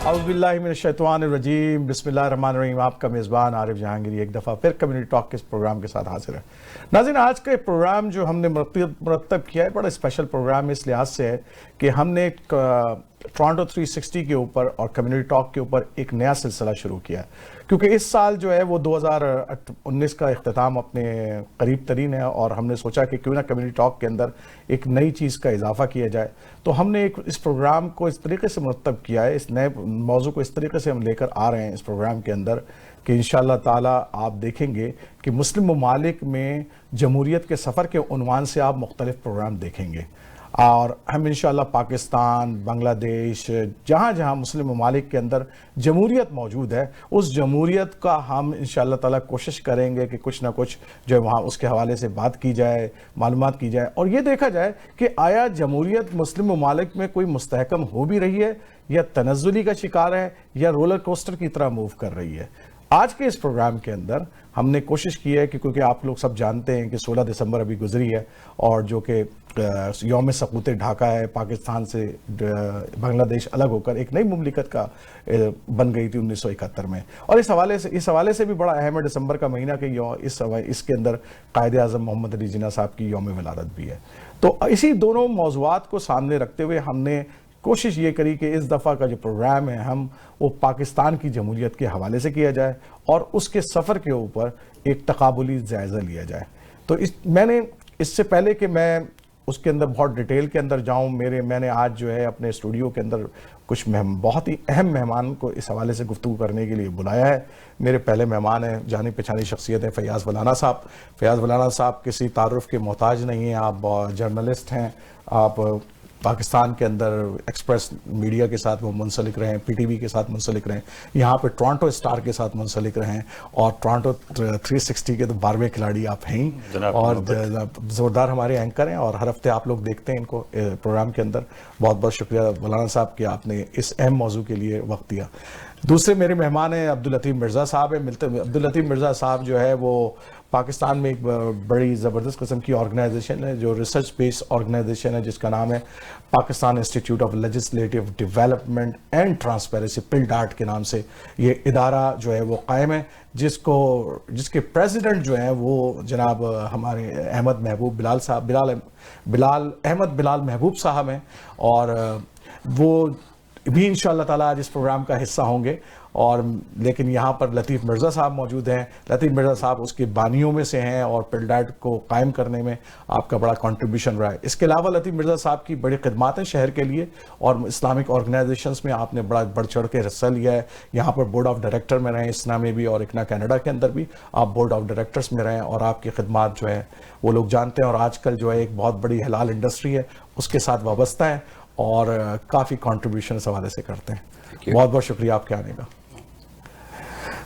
اعوذ باللہ من الشیطان الرجیم، بسم اللہ الرحمن الرحیم۔ آپ کا میزبان عارف جہانگیری ایک دفعہ پھر کمیونٹی ٹاک کے اس پروگرام کے ساتھ حاضر ہے۔ ناظرین، آج کا پروگرام جو ہم نے مرتب کیا ہے بڑا اسپیشل پروگرام اس لحاظ سے ہے کہ ہم نے ٹورانٹو 360 کے اوپر اور کمیونٹی ٹاک کے اوپر ایک نیا سلسلہ شروع کیا ہے، کیونکہ اس سال جو ہے وہ 2019 کا اختتام اپنے قریب ترین ہے، اور ہم نے سوچا کہ کیوں نہ کمیونٹی ٹاک کے اندر ایک نئی چیز کا اضافہ کیا جائے۔ تو ہم نے اس پروگرام کو اس طریقے سے مرتب کیا ہے، اس نئے موضوع کو اس طریقے سے ہم لے کر آ رہے ہیں اس پروگرام کے اندر کہ انشاءاللہ تعالی آپ دیکھیں گے کہ مسلم ممالک میں جمہوریت کے سفر کے عنوان سے آپ مختلف پروگرام دیکھیں گے، اور ہم انشاءاللہ پاکستان، بنگلہ دیش، جہاں جہاں مسلم ممالک کے اندر جمہوریت موجود ہے، اس جمہوریت کا ہم انشاءاللہ تعالیٰ کوشش کریں گے کہ کچھ نہ کچھ جو ہے وہاں اس کے حوالے سے بات کی جائے، معلومات کی جائے، اور یہ دیکھا جائے کہ آیا جمہوریت مسلم ممالک میں کوئی مستحکم ہو بھی رہی ہے یا تنزلی کا شکار ہے یا رولر کوسٹر کی طرح موو کر رہی ہے۔ آج کے اس پروگرام کے اندر ہم نے کوشش کی ہے کہ کیونکہ آپ لوگ سب جانتے ہیں کہ 16 دسمبر ابھی گزری ہے، اور جو کہ یوم سقوط ڈھاکہ ہے، پاکستان سے بنگلہ دیش الگ ہو کر ایک نئی مملکت کا بن گئی تھی 1971 میں، اور اس حوالے سے بھی بڑا اہم ہے دسمبر کا مہینہ کہ اس کے اندر قائد اعظم محمد علی جناح صاحب کی یوم ولادت بھی ہے۔ تو اسی دونوں موضوعات کو سامنے رکھتے ہوئے ہم نے کوشش یہ کری کہ اس دفعہ کا جو پروگرام ہے وہ پاکستان کی جمہوریت کے حوالے سے کیا جائے اور اس کے سفر کے اوپر ایک تقابلی جائزہ لیا جائے۔ تو میں نے اس سے پہلے کہ میں اس کے اندر بہت ڈیٹیل کے اندر جاؤں، میں نے آج جو ہے اپنے اسٹوڈیو کے اندر کچھ بہت ہی اہم مہمان کو اس حوالے سے گفتگو کرنے کے لیے بلایا ہے۔ میرے پہلے مہمان ہیں، جانی پہچانی شخصیت ہیں فیاض ولانا صاحب۔ فیاض ولانا صاحب کسی تعارف کے محتاج نہیں ہیں، آپ جرنلسٹ ہیں، آپ پاکستان کے اندر ایکسپریس میڈیا کے ساتھ وہ منسلک رہے ہیں، پی ٹی وی کے ساتھ منسلک رہے ہیں، یہاں پہ ٹورانٹو اسٹار کے ساتھ منسلک رہے ہیں، اور ٹورانٹو 360 کے تو 12ویں کھلاڑی آپ ہیں، اور زوردار ہمارے اینکر ہیں، اور ہر ہفتے آپ لوگ دیکھتے ہیں ان کو پروگرام کے اندر۔ بہت بہت شکریہ مولانا صاحب کہ آپ نے اس اہم موضوع کے لیے وقت دیا۔ دوسرے میرے مہمان ہیں عبداللطیف مرزا صاحب ہیں۔ عبداللطیف مرزا صاحب جو ہے وہ پاکستان میں ایک بڑی زبردست قسم کی آرگنائزیشن ہے، جو ریسرچ بیس آرگنائزیشن ہے، جس کا نام ہے Pakistan institute of legislative development and transparency, PILDAT کے نام سے یہ ادارہ جو ہے وہ قائم ہے، جس کے پریزیڈنٹ جو ہیں وہ جناب ہمارے بلال احمد محبوب صاحب ہیں، اور وہ بھی انشاءاللہ تعالیٰ آج اس پروگرام کا حصہ ہوں گے۔ اور لیکن یہاں پر لطیف مرزا صاحب موجود ہیں۔ لطیف مرزا صاحب اس کے بانیوں میں سے ہیں، اور PILDAT کو قائم کرنے میں آپ کا بڑا کنٹریبیوشن رہا ہے۔ اس کے علاوہ لطیف مرزا صاحب کی بڑی خدمات ہیں شہر کے لیے، اور اسلامک آرگنائزیشنز میں آپ نے بڑا بڑھ چڑھ کے حصہ لیا ہے۔ یہاں پر بورڈ آف ڈائریکٹر میں رہے ہیں، اسنا میں بھی، اور اکنا کینیڈا کے اندر بھی آپ بورڈ آف ڈائریکٹرز میں رہے ہیں، اور آپ کی خدمات جو ہے وہ لوگ جانتے ہیں، اور آج کل جو ہے ایک بہت بڑی حلال انڈسٹری ہے اس کے ساتھ وابستہ ہیں، اور کافی کنٹریبیوشن اس حوالے سے کرتے ہیں۔ بہت بہت شکریہ آپ کے آنے کا۔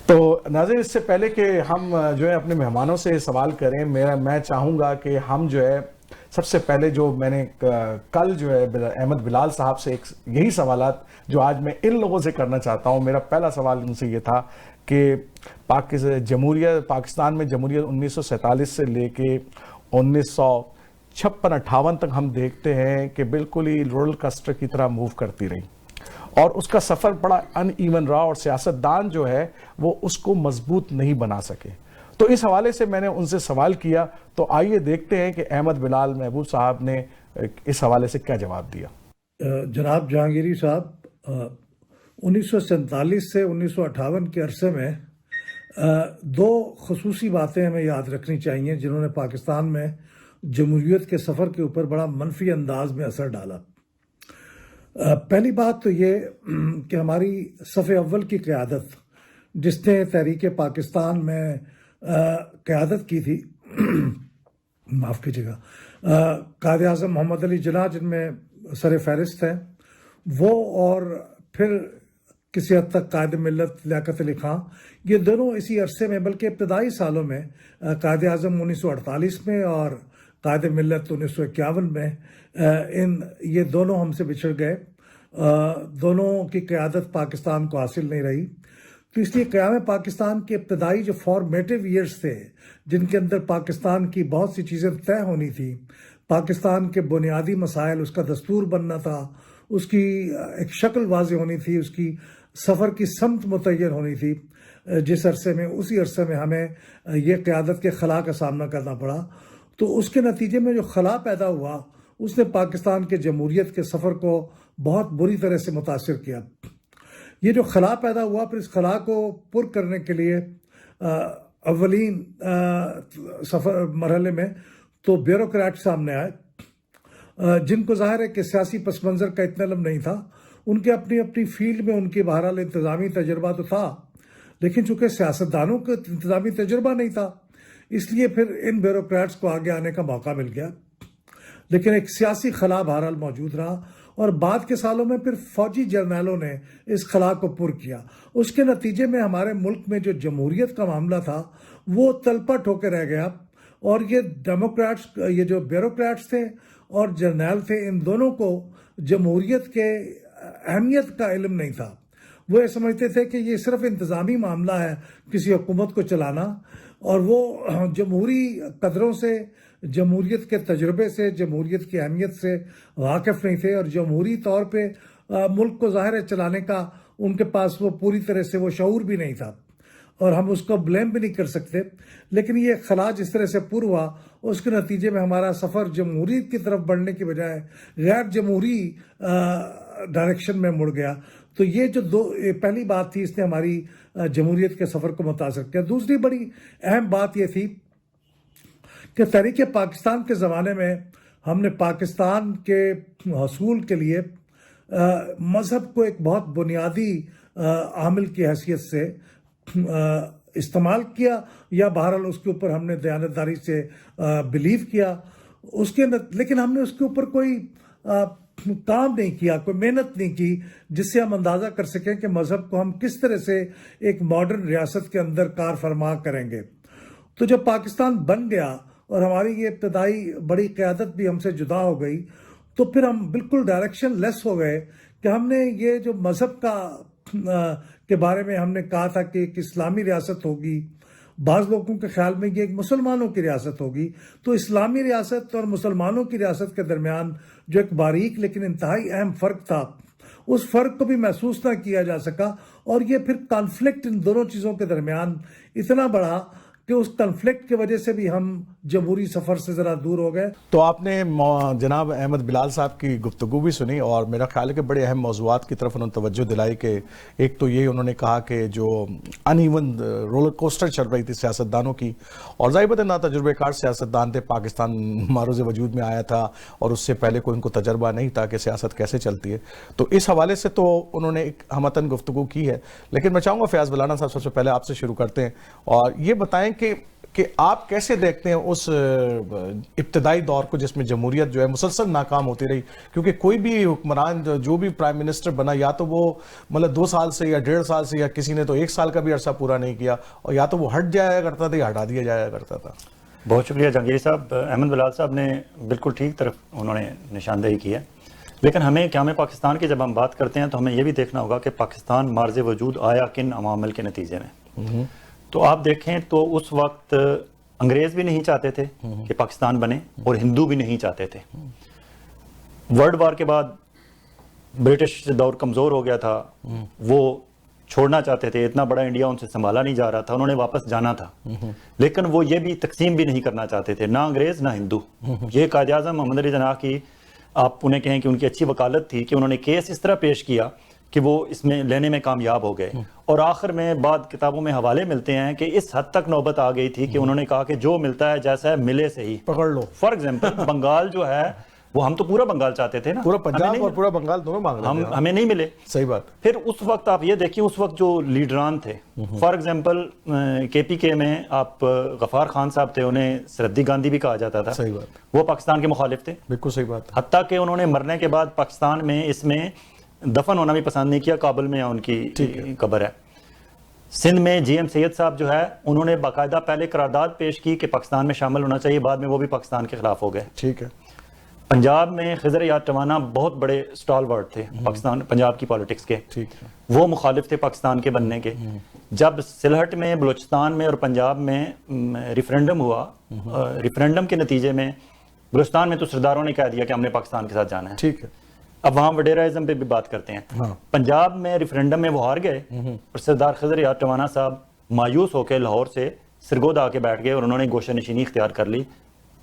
تو ناظرین، اس سے پہلے کہ ہم جو ہے اپنے مہمانوں سے سوال کریں، میں چاہوں گا کہ ہم جو ہے سب سے پہلے جو میں نے کل جو ہے احمد بلال صاحب سے یہی سوالات جو آج میں ان لوگوں سے کرنا چاہتا ہوں۔ میرا پہلا سوال ان سے یہ تھا کہ پاکستان میں جمہوریت 1947 سے لے کے 1956-58 تک ہم دیکھتے ہیں کہ بالکل ہی رولر کوسٹر کی طرح موو کرتی رہی، اور اس کا سفر بڑا ان ایون رہا، اور سیاستدان جو ہے وہ اس کو مضبوط نہیں بنا سکے۔ تو اس حوالے سے میں نے ان سے سوال کیا، تو آئیے دیکھتے ہیں کہ احمد بلال محبوب صاحب نے اس حوالے سے کیا جواب دیا۔ جناب جہانگیری صاحب، 1947 سے 1958 کے عرصے میں دو خصوصی باتیں ہمیں یاد رکھنی چاہیے جنہوں نے پاکستان میں جمہوریت کے سفر کے اوپر بڑا منفی انداز میں اثر ڈالا۔ پہلی بات تو یہ کہ ہماری صف اول کی قیادت، جس نے تحریک پاکستان میں قیادت کی تھی، معاف کیجیے گا، قائد اعظم محمد علی جناح جن میں سر فہرست ہیں وہ، اور پھر کسی حد تک قائد ملت لیاقت علی خان، یہ دونوں اسی عرصے میں، بلکہ ابتدائی سالوں میں قائد اعظم 1948 میں اور قائد ملت 1951 میں، یہ دونوں ہم سے بچھڑ گئے، دونوں کی قیادت پاکستان کو حاصل نہیں رہی۔ تو اس لیے قیام پاکستان کے ابتدائی جو فارمیٹو ایئرز تھے، جن کے اندر پاکستان کی بہت سی چیزیں طے ہونی تھی، پاکستان کے بنیادی مسائل، اس کا دستور بننا تھا، اس کی ایک شکل واضح ہونی تھی، اس کی سفر کی سمت متعین ہونی تھی جس عرصے میں، اسی عرصے میں ہمیں یہ قیادت کے خلا کا سامنا کرنا پڑا. تو اس کے نتیجے میں جو خلا پیدا ہوا اس نے پاکستان کے جمہوریت کے سفر کو بہت بری طرح سے متاثر کیا. یہ جو خلا پیدا ہوا، پھر اس خلا کو پر کرنے کے لیے اولین سفر مرحلے میں تو بیوروکریٹ سامنے آئے جن کو ظاہر ہے کہ سیاسی پس منظر کا اتنا علم نہیں تھا. ان کے اپنی اپنی فیلڈ میں ان کی بہرحال انتظامی تجربہ تو تھا، لیکن چونکہ سیاستدانوں کا انتظامی تجربہ نہیں تھا اس لیے پھر ان بیوروکریٹس کو آگے آنے کا موقع مل گیا. لیکن ایک سیاسی خلا بہرحال موجود رہا اور بعد کے سالوں میں پھر فوجی جرنیلوں نے اس خلا کو پر کیا. اس کے نتیجے میں ہمارے ملک میں جو جمہوریت کا معاملہ تھا وہ تلپٹ ہو کے رہ گیا، اور یہ ڈیموکریٹس، یہ جو بیوروکریٹس تھے اور جرنیل تھے، ان دونوں کو جمہوریت کے اہمیت کا علم نہیں تھا. وہ یہ سمجھتے تھے کہ یہ صرف انتظامی معاملہ ہے کسی حکومت کو چلانا، اور وہ جمہوری قدروں سے، جمہوریت کے تجربے سے، جمہوریت کی اہمیت سے واقف نہیں تھے، اور جمہوری طور پہ ملک کو ظاہر چلانے کا ان کے پاس وہ پوری طرح سے وہ شعور بھی نہیں تھا، اور ہم اس کو بلیم بھی نہیں کر سکتے. لیکن یہ خلا جس طرح سے پر ہوا اس کے نتیجے میں ہمارا سفر جمہوریت کی طرف بڑھنے کی بجائے غیر جمہوری ڈائریکشن میں مڑ گیا. تو یہ جو پہلی بات تھی اس نے ہماری جمہوریت کے سفر کو متاثر کیا. دوسری بڑی اہم بات یہ تھی کہ تحریک پاکستان کے زمانے میں ہم نے پاکستان کے حصول کے لیے مذہب کو ایک بہت بنیادی عامل کی حیثیت سے استعمال کیا، یا بہرحال اس کے اوپر ہم نے دیانتداری سے بلیو کیا لیکن ہم نے اس کے اوپر کوئی کام نہیں کیا، کوئی محنت نہیں کی جس سے ہم اندازہ کر سکیں کہ مذہب کو ہم کس طرح سے ایک ماڈرن ریاست کے اندر کار فرما کریں گے. تو جب پاکستان بن گیا اور ہماری یہ ابتدائی بڑی قیادت بھی ہم سے جدا ہو گئی تو پھر ہم بالکل ڈائریکشن لیس ہو گئے کہ ہم نے یہ جو مذہب کے بارے میں ہم نے کہا تھا کہ ایک اسلامی ریاست ہوگی، بعض لوگوں کے خیال میں یہ ایک مسلمانوں کی ریاست ہوگی. تو اسلامی ریاست اور مسلمانوں کی ریاست کے درمیان جو ایک باریک لیکن انتہائی اہم فرق تھا، اس فرق کو بھی محسوس نہ کیا جا سکا، اور یہ پھر کانفلکٹ ان دونوں چیزوں کے درمیان اتنا بڑھا کہ اس کنفلکٹ کی وجہ سے بھی ہم جمہوری سفر سے ذرا دور ہو گئے. تو آپ نے جناب احمد بلال صاحب کی گفتگو بھی سنی، اور میرا خیال ہے کہ بڑے اہم موضوعات کی طرف انہوں نے توجہ دلائی. کہ ایک تو یہ انہوں نے کہا کہ جو ان ایون رولر کوسٹر چل رہی تھی سیاستدانوں کی، اور ظاہر بات ہے نا تجربہ کار سیاستدان تھے، پاکستان معروض وجود میں آیا تھا اور اس سے پہلے کوئی ان کو تجربہ نہیں تھا کہ سیاست کیسے چلتی ہے. تو اس حوالے سے تو انہوں نے ایک ہمتن گفتگو کی ہے. لیکن میں چاہوں گا فیاض بلانا صاحب سب سے پہلے آپ سے شروع کرتے ہیں، اور یہ بتائیں کہ آپ کیسے دیکھتے ہیں اس ابتدائی دور کو جس میں جمہوریت جو ہے مسلسل ناکام ہوتی رہی. کیونکہ کوئی بھی حکمران جو بھی پرائم منسٹر بنا، یا تو وہ مطلب 2 سال سے یا 1.5 سال سے، یا کسی نے تو 1 سال کا بھی عرصہ پورا نہیں کیا، اور یا تو وہ ہٹ جایا کرتا تھا یا ہٹا دیا جایا کرتا تھا. بہت شکریہ جہانگیر صاحب. احمد بلال صاحب نے بالکل ٹھیک طرف انہوں نے نشاندہی کی ہے. لیکن ہمیں قیام پاکستان کی جب ہم بات کرتے ہیں تو ہمیں یہ بھی دیکھنا ہوگا کہ پاکستان مارز وجود آیا کن عوامل کے نتیجے میں. تو آپ دیکھیں تو اس وقت انگریز بھی نہیں چاہتے تھے کہ پاکستان بنے، اور ہندو بھی نہیں چاہتے تھے. ورلڈ وار کے بعد برٹش دور کمزور ہو گیا تھا، وہ چھوڑنا چاہتے تھے، اتنا بڑا انڈیا ان سے سنبھالا نہیں جا رہا تھا، انہوں نے واپس جانا تھا. لیکن وہ یہ بھی تقسیم بھی نہیں کرنا چاہتے تھے، نہ انگریز نہ ہندو. یہ قائد اعظم محمد علی جناح کی آپ انہیں کہیں کہ ان کی اچھی وکالت تھی کہ انہوں نے کیس اس طرح پیش کیا کہ وہ اس میں لینے میں کامیاب ہو گئے. اور آخر میں بعد کتابوں میں حوالے ملتے ہیں کہ اس حد تک نوبت آ گئی تھی کہ انہوں نے کہا کہ جو ملتا ہے جیسا ہے ملے سے ہی پکڑ لو. فار ایگزامپل بنگال جو ہے وہ ہم تو پورا بنگال چاہتے تھے نا، پورا پنجاب اور پورا بنگال دونوں مانگ رہے تھے، ہمیں نہیں ملے. صحیح بات. پھر اس وقت آپ یہ دیکھیں اس وقت جو لیڈران تھے، فار ایگزامپل کے پی کے میں آپ غفار خان صاحب تھے، انہیں سردی گاندھی بھی کہا جاتا تھا. صحیح بات. وہ پاکستان کے مخالف تھے. بالکل صحیح بات. حتیٰ کہ انہوں نے مرنے کے بعد پاکستان میں اس میں دفن ہونا بھی پسند نہیں کیا، کابل میں ان کی قبر ہے. سندھ میں جی ایم سید صاحب جو ہے انہوں نے باقاعدہ پہلے قرارداد پیش کی کہ پاکستان میں شامل ہونا چاہیے، بعد میں وہ بھی پاکستان کے خلاف ہو گئے. ٹھیک ہے. پنجاب میں خضر یاد ٹوانا بہت بڑے سٹال ورڈ تھے پاکستان پنجاب کی پالیٹکس کے، وہ مخالف تھے پاکستان کے بننے کے. جب سلہٹ میں، بلوچستان میں اور پنجاب میں ریفرینڈم ہوا، ریفرینڈم کے نتیجے میں بلوچستان میں تو سرداروں نے کہہ دیا کہ ہم نے پاکستان کے ساتھ جانا ہے. ٹھیک ہے. اب وہاں وڈیراازم پہ بھی بات کرتے ہیں. پنجاب میں ریفرینڈم میں وہ ہار گئے اور سردار خضر یار ٹوانا صاحب مایوس ہو کے لاہور سے سرگود آ کے بیٹھ گئے اور انہوں نے گوشہ نشینی اختیار کر لی,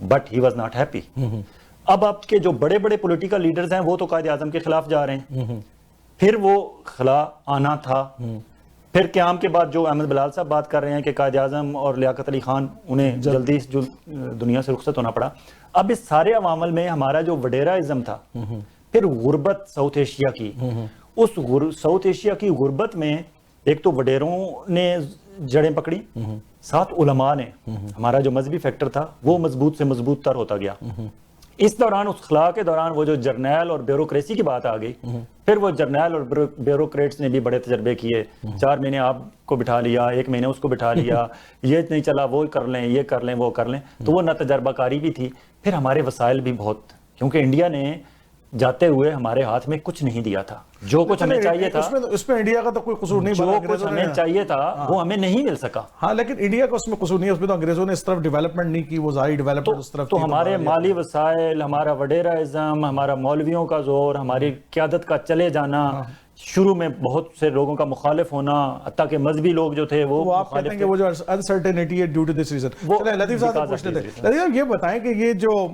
but he was not happy. اب آپ کے جو بڑے بڑے پولیٹیکل لیڈرز ہیں وہ تو قائد اعظم کے خلاف جا رہے ہیں, پھر وہ خلا آنا تھا. پھر قیام کے بعد جو احمد بلال صاحب بات کر رہے ہیں کہ قائد اعظم اور لیاقت علی خان انہیں جلدی جو دنیا سے رخصت ہونا پڑا. اب اس سارے عوامل میں ہمارا جو وڈیراازم تھا, پھر غربت ساؤتھ ایشیا کی, اس ساؤتھ ایشیا کی غربت میں ایک تو وڈیروں نے جڑیں پکڑی, ساتھ علماء نے, ہمارا جو مذہبی فیکٹر تھا وہ مضبوط سے مضبوط تر ہوتا گیا. اس دوران اس خلا کے دوران وہ جو جرنیل اور بیوروکریسی کی بات آ گئی, پھر وہ جرنیل اور بیوروکریٹس نے بھی بڑے تجربے کیے, 4 مہینے آپ کو بٹھا لیا, 1 مہینے اس کو بٹھا لیا, یہ نہیں چلا وہ کر لیں, یہ کر لیں, وہ کر لیں. تو وہ نہ تجربہ کاری بھی تھی. پھر ہمارے وسائل بھی بہت, کیونکہ انڈیا نے جاتے ہوئے ہمارے ہاتھ میں کچھ نہیں دیا تھا. جو کچھ ہمیں چاہیے تھا اس میں انڈیا کا تو کوئی قصور نہیں, جو کچھ ہمیں چاہیے تھا وہ ہمیں نہیں مل سکا. ہاں لیکن انڈیا کا اس میں قصور نہیں ہے, اس میں تو انگریزوں نے اس طرف ڈیولپمنٹ نہیں کی, وہ ظاہری ڈیولپمنٹ اس طرف. تو ہمارے مالی وسائل, ہمارا وڈیراازم, ہمارا مولویوں کا زور, ہماری قیادت کا چلے جانا, شروع میں بہت سے لوگوں کا مخالف ہونا, حتیٰ کہ مذہبی لوگ جو تھے وہ آپ کہتے ہیں کہ وہ جو انسرٹینٹی ہے ڈیو ٹو دس ریزن. لطیف صاحب پوچھ لیتے ہیں, لطیف صاحب یہ بتائیں کہ یہ جو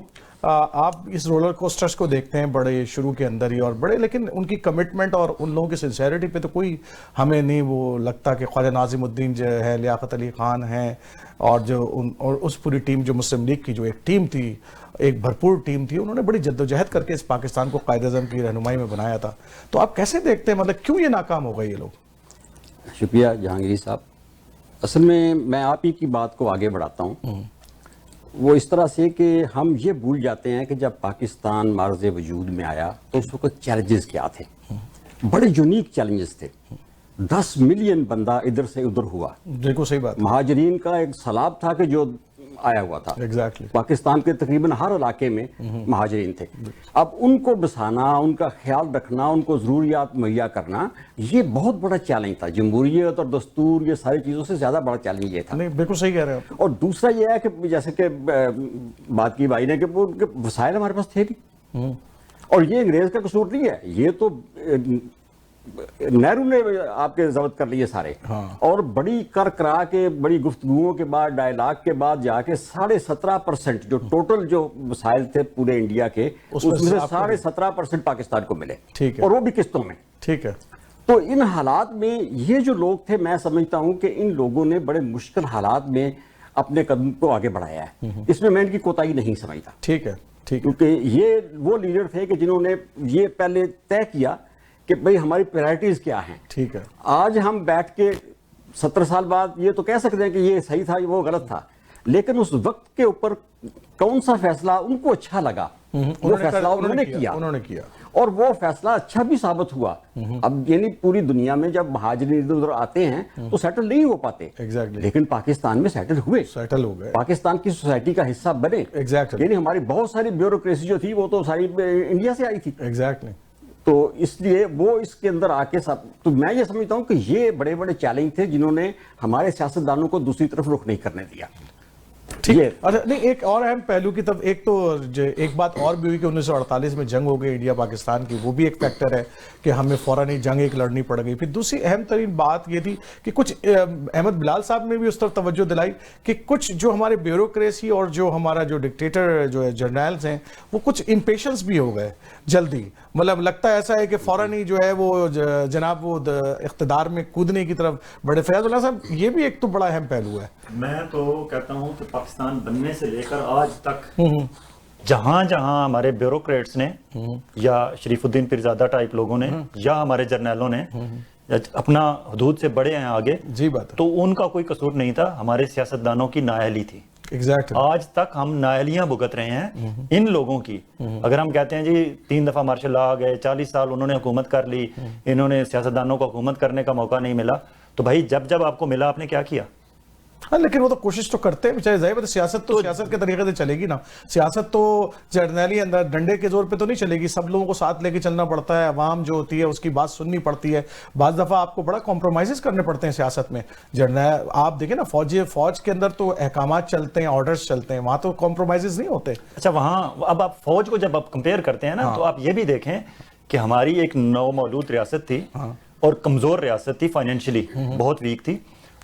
آپ اس رولر کوسٹرز کو دیکھتے ہیں بڑے شروع کے اندر ہی اور بڑے, لیکن ان کی کمٹمنٹ اور ان لوگوں کی سنسیئرٹی پہ تو کوئی ہمیں نہیں وہ لگتا کہ خواجہ ناظم الدین جو ہے, لیاقت علی خان ہیں, اور جو اور اس پوری ٹیم جو مسلم لیگ کی جو ایک ٹیم تھی, ایک بھرپور ٹیم تھی, انہوں نے بڑی جدوجہد کر کے اس پاکستان کو قائد اعظم کی رہنمائی میں بنایا تھا. تو آپ کیسے دیکھتے ہیں, مطلب کیوں یہ ناکام ہو گئے یہ لوگ؟ شکریہ جہانگیری صاحب. اصل میں آپ ہی کی بات کو آگے بڑھاتا ہوں. وہ اس طرح سے کہ ہم یہ بھول جاتے ہیں کہ جب پاکستان معرض وجود میں آیا تو اس وقت چیلنجز کیا تھے, بڑے یونیک چیلنجز تھے. 10 ملین بندہ ادھر سے ادھر ہوا, بالکل صحیح بات. مہاجرین کا ایک سیلاب تھا کہ جو آیا ہوا تھا. پاکستان کے تقریباً ہر علاقے میں مہاجرین تھے. اب ان کو بسانا, ان کا خیال رکھنا, ان کو ضروریات مہیا کرنا, یہ بہت بڑا چیلنج تھا. جمہوریت اور دستور, یہ ساری چیزوں سے زیادہ بڑا چیلنج یہ تھا. بالکل صحیح کہہ رہے ہیں. اور دوسرا یہ ہے کہ جیسے کہ بات کی بھائی نے کہ وسائل ہمارے پاس تھے نہیں, اور یہ انگریز کا قصور نہیں ہے, یہ تو نہرو نے آپ کے ضبط کر لیے سارے. اور بڑی کر کرا کے, بڑی گفتگوؤں کے بعد, ڈائلاگ کے بعد جا کے 17.5% جو ٹوٹل جو وسائل تھے پورے انڈیا کے, اس میں سے 17.5% پاکستان کو ملے, اور وہ بھی قسطوں میں. ٹھیک ہے. تو ان حالات میں یہ جو لوگ تھے, میں سمجھتا ہوں کہ ان لوگوں نے بڑے مشکل حالات میں اپنے قدم کو آگے بڑھایا ہے. اس میں ان کی کوتاہی نہیں سمجھتا. ٹھیک ہے. کیونکہ یہ وہ لیڈر تھے کہ جنہوں نے یہ پہلے طے کیا کہ بھئی ہماری پرائرٹیز کیا ہیں. ٹھیک ہے. آج ہم بیٹھ کے 70 سال بعد یہ تو کہہ سکتے ہیں کہ یہ صحیح تھا, وہ غلط تھا, لیکن اس وقت کے اوپر کون سا فیصلہ ان کو اچھا لگا, وہ فیصلہ انہوں نے کیا, اور وہ فیصلہ اچھا بھی ثابت ہوا. اب یعنی پوری دنیا میں جب مہاجرین ادھر ادھر آتے ہیں تو سیٹل نہیں ہو پاتے, لیکن پاکستان میں سیٹل ہو گئے, پاکستان کی سوسائٹی کا حصہ بنے. یعنی ہماری بہت ساری بیوروکریسی جو تھی وہ تو ساری انڈیا سے آئی تھی. تو اس لیے وہ اس کے اندر آ کے تو میں یہ سمجھتا ہوں کہ یہ بڑے بڑے چیلنج تھے جنہوں نے ہمارے سیاستدانوں کو دوسری طرف رخ نہیں کرنے دیا. ٹھیک ہے. اچھا نہیں, ایک اور اہم پہلو کی طرف, ایک تو ایک بات اور بھی ہوئی کہ 1948 میں جنگ ہو گئی انڈیا پاکستان کی, وہ بھی ایک فیکٹر ہے کہ ہمیں فوراً ہی جنگ ایک لڑنی پڑ گئی. پھر دوسری اہم ترین بات یہ تھی کہ کچھ احمد بلال صاحب نے بھی اس طرف توجہ دلائی کہ کچھ جو ہمارے بیوروکریسی اور جو ہمارا جو ڈکٹیٹر جو ہے جرنیلز ہیں, وہ کچھ امپیشنس بھی ہو گئے جلدی. مطلب لگتا ہے ایسا ہے کہ فوراً ہی جو ہے وہ جناب وہ اقتدار میں کودنے کی طرف بڑے. فیاض اللہ صاحب, یہ بھی ایک تو بڑا اہم پہلو ہے. میں تو کہتا ہوں کہ پاکستان بننے سے لے کر آج تک جہاں جہاں ہمارے بیوروکریٹس نے یا شریف الدین پیرزادہ ٹائپ لوگوں نے یا ہمارے جرنیلوں نے اپنا حدود سے بڑے ہیں آگے, جی بات, تو ان کا کوئی قصور نہیں تھا, ہمارے سیاستدانوں کی نااہلی تھی. آج تک ہم نااہلیاں بھگت رہے ہیں ان لوگوں کی. اگر ہم کہتے ہیں جی 3 دفعہ مارشل لا گئے, 40 سال انہوں نے حکومت کر لی, انہوں نے سیاستدانوں کو حکومت کرنے کا موقع نہیں ملا, تو بھائی جب آپ کو ملا آپ نے کیا کیا؟ ہاں لیکن وہ تو کوشش تو کرتے ہیں بیچارے. ظاہر بات, سیاست تو سیاست کے طریقے سے چلے گی نا. سیاست تو جرنیلی اندر ڈنڈے کے زور پہ تو نہیں چلے گی, سب لوگوں کو ساتھ لے کے چلنا پڑتا ہے. عوام جو ہوتی ہے اس کی بات سننی پڑتی ہے. بعض دفعہ آپ کو بڑا کمپرومائزز کرنے پڑتے ہیں سیاست میں. جرنیل آپ دیکھیں نا, فوج کے اندر تو احکامات چلتے ہیں, آرڈرز چلتے ہیں, وہاں تو کمپرومائزز نہیں ہوتے. اچھا, وہاں اب آپ فوج کو جب آپ کمپیئر کرتے ہیں نا, تو آپ یہ بھی دیکھیں کہ ہماری ایک نو مولود ریاست تھی اور کمزور ریاست تھی، فائنینشلی بہت ویک تھی،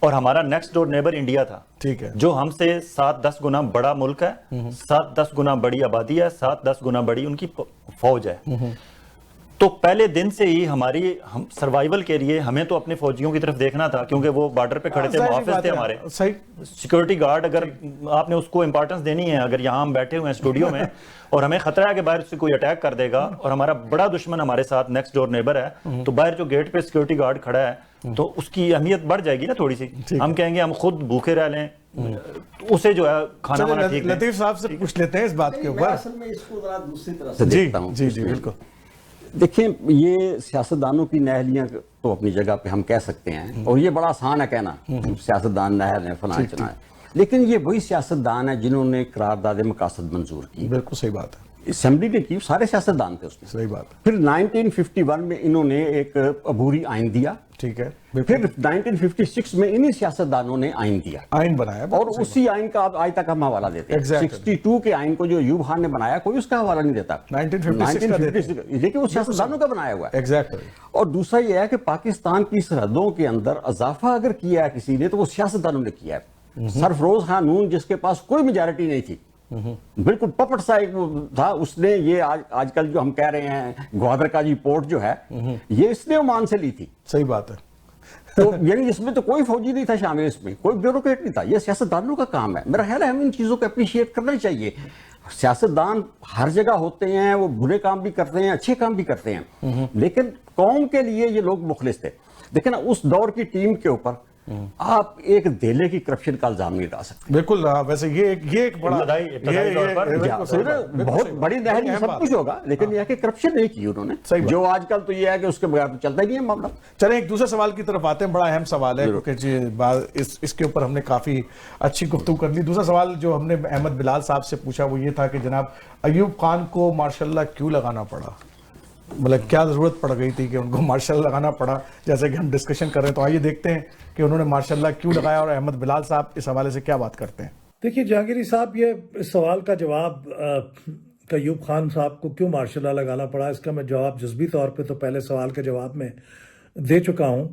اور ہمارا نیکسٹ ڈور نیبر انڈیا تھا، ٹھیک ہے، جو ہم سے 7-10 گنا بڑا ملک ہے، 7-10 گنا بڑی آبادی ہے، 7-10 گنا بڑی ان کی فوج ہے. تو پہلے دن سے ہی ہماری سروائیول کے لیے ہمیں تو اپنے فوجیوں کی طرف دیکھنا تھا، کیونکہ وہ بارڈر پہ کھڑے تھے، محافظ تھے ہمارے، صحیح سیکورٹی گارڈ. اگر آپ نے اس کو امپورٹنس دینی ہے، اگر یہاں ہم بیٹھے ہوئے ہیں اسٹوڈیو میں اور ہمیں خطرہ ہے کہ باہر سے کوئی اٹیک کر دے گا اور ہمارا بڑا دشمن ہمارے ساتھ نیکسٹ ڈور نیبر ہے، تو باہر جو گیٹ پہ سیکورٹی گارڈ کھڑا ہے تو اس کی اہمیت بڑھ جائے گی نا تھوڑی سی. ہم کہیں گے ہم خود بھوکے رہ لیں، اسے جو ہے کھانا وانا ٹھیک ہے. لطیف صاحب سے پوچھ لیتے ہیں اس بات کے میں اوپر. اصل میں اس کو ذرا دوسری طرح سے جی دیکھتا ہوں. جی جی بالکل. دیکھیں، یہ سیاستدانوں کی نہلیاں تو اپنی جگہ پہ ہم کہہ سکتے ہیں، اور یہ بڑا آسان ہے کہنا سیاستدان نہل ہیں فلاں چنا ہے، لیکن یہ وہی سیاستدان ہیں جنہوں نے قرارداد مقاصد منظور کی. بالکل صحیح بات ہے، اسمبلی نے کی، سارے سیاستدان تھے اس میں. صحیح بات ہے، پھر 1951 میں انہوں نے ایک عبوری آئین دیا، ٹھیک ہے. پھر 1956 میں انہی سیاستدانوں نے آئین دیا، آئین بنایا اور اسی آئین کا آج تک ہم حوالہ دیتے ہیں. 62 کے آئین کو جو ایوب خان نے بنایا، کوئی اس کا حوالہ نہیں دیتا. 1956 لیکن وہ سیاستدانوں کا بنایا ہوا ہے. ایگزیکٹلی. اور دوسرا یہ ہے کہ پاکستان کی سرحدوں کے اندر اضافہ اگر کیا ہے کسی نے تو وہ سیاستدانوں نے کیا ہے. سرفروز خان نون، جس کے پاس کوئی میجارٹی نہیں تھی، بالکل پپٹ سا ایک تھا، اس نے یہ آج کل جو ہم کہہ رہے ہیں گوادر کا جی پورٹ جو ہے، یہ اس نے عمان سے لی تھی. صحیح بات ہے. تو یعنی اس میں تو کوئی فوجی نہیں تھا شامل، اس میں کوئی بیوروکریٹ نہیں تھا. یہ سیاستدانوں کا کام ہے. میرا خیال ہے ہم ان چیزوں کو اپریشیٹ کرنا چاہیے. سیاستدان ہر جگہ ہوتے ہیں، وہ برے کام بھی کرتے ہیں، اچھے کام بھی کرتے ہیں، لیکن قوم کے لیے یہ لوگ مخلص تھے. دیکھیں نا، اس دور کی ٹیم کے اوپر آپ ایک دھیلے کی کرپشن کا الزام نہیں ڈال سکتے. بالکل. ویسے یہ ایک بڑا ابتدائی طور پر بہت بڑی نہل سب کچھ ہوگا، لیکن یہ کہ کرپشن نہیں کی انہوں نے، جو آج کل تو یہ ہے کہ اس کے بغیر تو چلتا ہی نہیں ہے معاملہ. چلیں ایک دوسرے سوال کی طرف آتے ہیں، بڑا اہم سوال ہے کیونکہ جی اس کے اوپر ہم نے کافی اچھی گفتگو کر لی. دوسرا سوال جو ہم نے احمد بلال صاحب سے پوچھا وہ یہ تھا کہ جناب ایوب خان کو مارشاء اللہ کیوں لگانا پڑا؟ مطلب کیا ضرورت پڑ گئی تھی کہ ان کو مارشاء اللہ لگانا پڑا؟ جیسے کہ ہم ڈسکشن کر رہے ہیں، تو آئیے دیکھتے ہیں کہ انہوں نے مارشاء اللہ کیوں لگایا اور احمد بلال صاحب اس حوالے سے کیا بات کرتے ہیں. دیکھیے جہانگیری صاحب، یہ اس سوال کا جواب کہ ایوب خان صاحب کو کیوں مارشاء اللہ لگانا پڑا، اس کا میں جواب جزوی طور پہ تو پہلے سوال کے جواب میں دے چکا ہوں،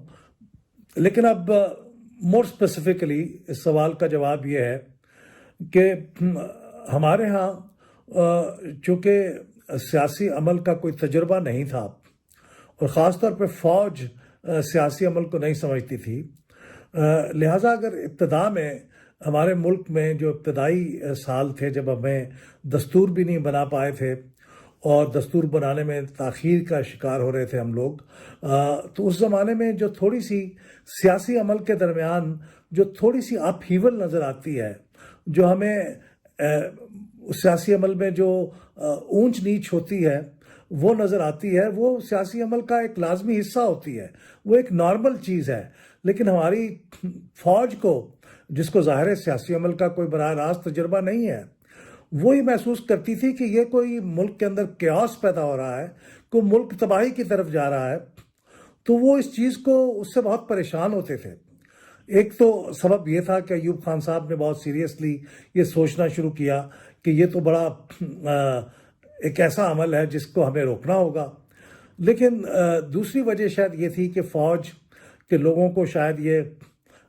لیکن اب مور اسپیسیفکلی اس سوال کا جواب یہ ہے کہ ہمارے ہاں چونکہ سیاسی عمل کا کوئی تجربہ نہیں تھا، اور خاص طور پہ فوج سیاسی عمل کو نہیں سمجھتی تھی، لہٰذا اگر ابتدا میں ہمارے ملک میں جو ابتدائی سال تھے جب ہمیں دستور بھی نہیں بنا پائے تھے اور دستور بنانے میں تاخیر کا شکار ہو رہے تھے ہم لوگ، تو اس زمانے میں جو تھوڑی سی سیاسی عمل کے درمیان جو تھوڑی سی اپ ہیول نظر آتی ہے، جو ہمیں سیاسی عمل میں جو اونچ نیچ ہوتی ہے وہ نظر آتی ہے، وہ سیاسی عمل کا ایک لازمی حصہ ہوتی ہے، وہ ایک نارمل چیز ہے. لیکن ہماری فوج کو، جس کو ظاہر سیاسی عمل کا کوئی براہ راست تجربہ نہیں ہے، وہی محسوس کرتی تھی کہ یہ کوئی ملک کے اندر کیاس پیدا ہو رہا ہے، کوئی ملک تباہی کی طرف جا رہا ہے، تو وہ اس چیز کو اس سے بہت پریشان ہوتے تھے. ایک تو سبب یہ تھا کہ ایوب خان صاحب نے بہت سیریسلی یہ سوچنا شروع کیا کہ یہ تو بڑا ایک ایسا عمل ہے جس کو ہمیں روکنا ہوگا. لیکن دوسری وجہ شاید یہ تھی کہ فوج کے لوگوں کو شاید یہ،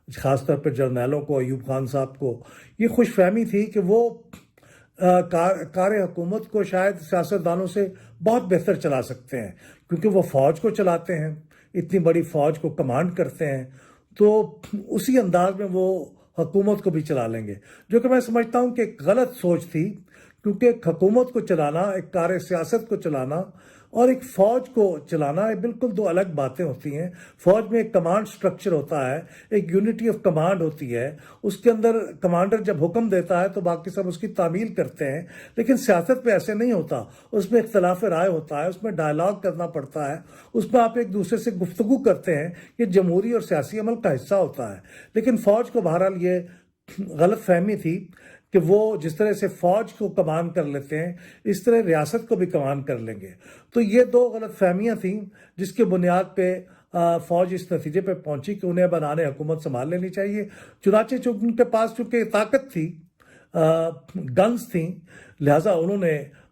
خاص طور پہ جرنیلوں کو، ایوب خان صاحب کو یہ خوش فہمی تھی کہ وہ کار حکومت کو شاید سیاستدانوں سے بہت بہتر چلا سکتے ہیں، کیونکہ وہ فوج کو چلاتے ہیں، اتنی بڑی فوج کو کمانڈ کرتے ہیں، تو اسی انداز میں وہ حکومت کو بھی چلا لیں گے، جو کہ میں سمجھتا ہوں کہ ایک غلط سوچ تھی. کیونکہ ایک حکومت کو چلانا، ایک کار سیاست کو چلانا اور ایک فوج کو چلانا، یہ بالکل دو الگ باتیں ہوتی ہیں. فوج میں ایک کمانڈ سٹرکچر ہوتا ہے، ایک یونٹی آف کمانڈ ہوتی ہے، اس کے اندر کمانڈر جب حکم دیتا ہے تو باقی سب اس کی تعمیل کرتے ہیں. لیکن سیاست میں ایسے نہیں ہوتا، اس میں اختلاف رائے ہوتا ہے، اس میں ڈائلاگ کرنا پڑتا ہے، اس میں آپ ایک دوسرے سے گفتگو کرتے ہیں. یہ جمہوری اور سیاسی عمل کا حصہ ہوتا ہے. لیکن فوج کو بہرحال یہ غلط فہمی تھی کہ وہ جس طرح سے فوج کو کمان کر لیتے ہیں اس طرح ریاست کو بھی کمان کر لیں گے. تو یہ دو غلط فہمیاں تھیں جس کے بنیاد پہ فوج اس نتیجے پہ پہنچی کہ انہیں بنانے حکومت سنبھال لینی چاہیے. چنانچہ ان کے پاس چونکہ طاقت تھی، گنز تھیں، لہٰذا انہوں نے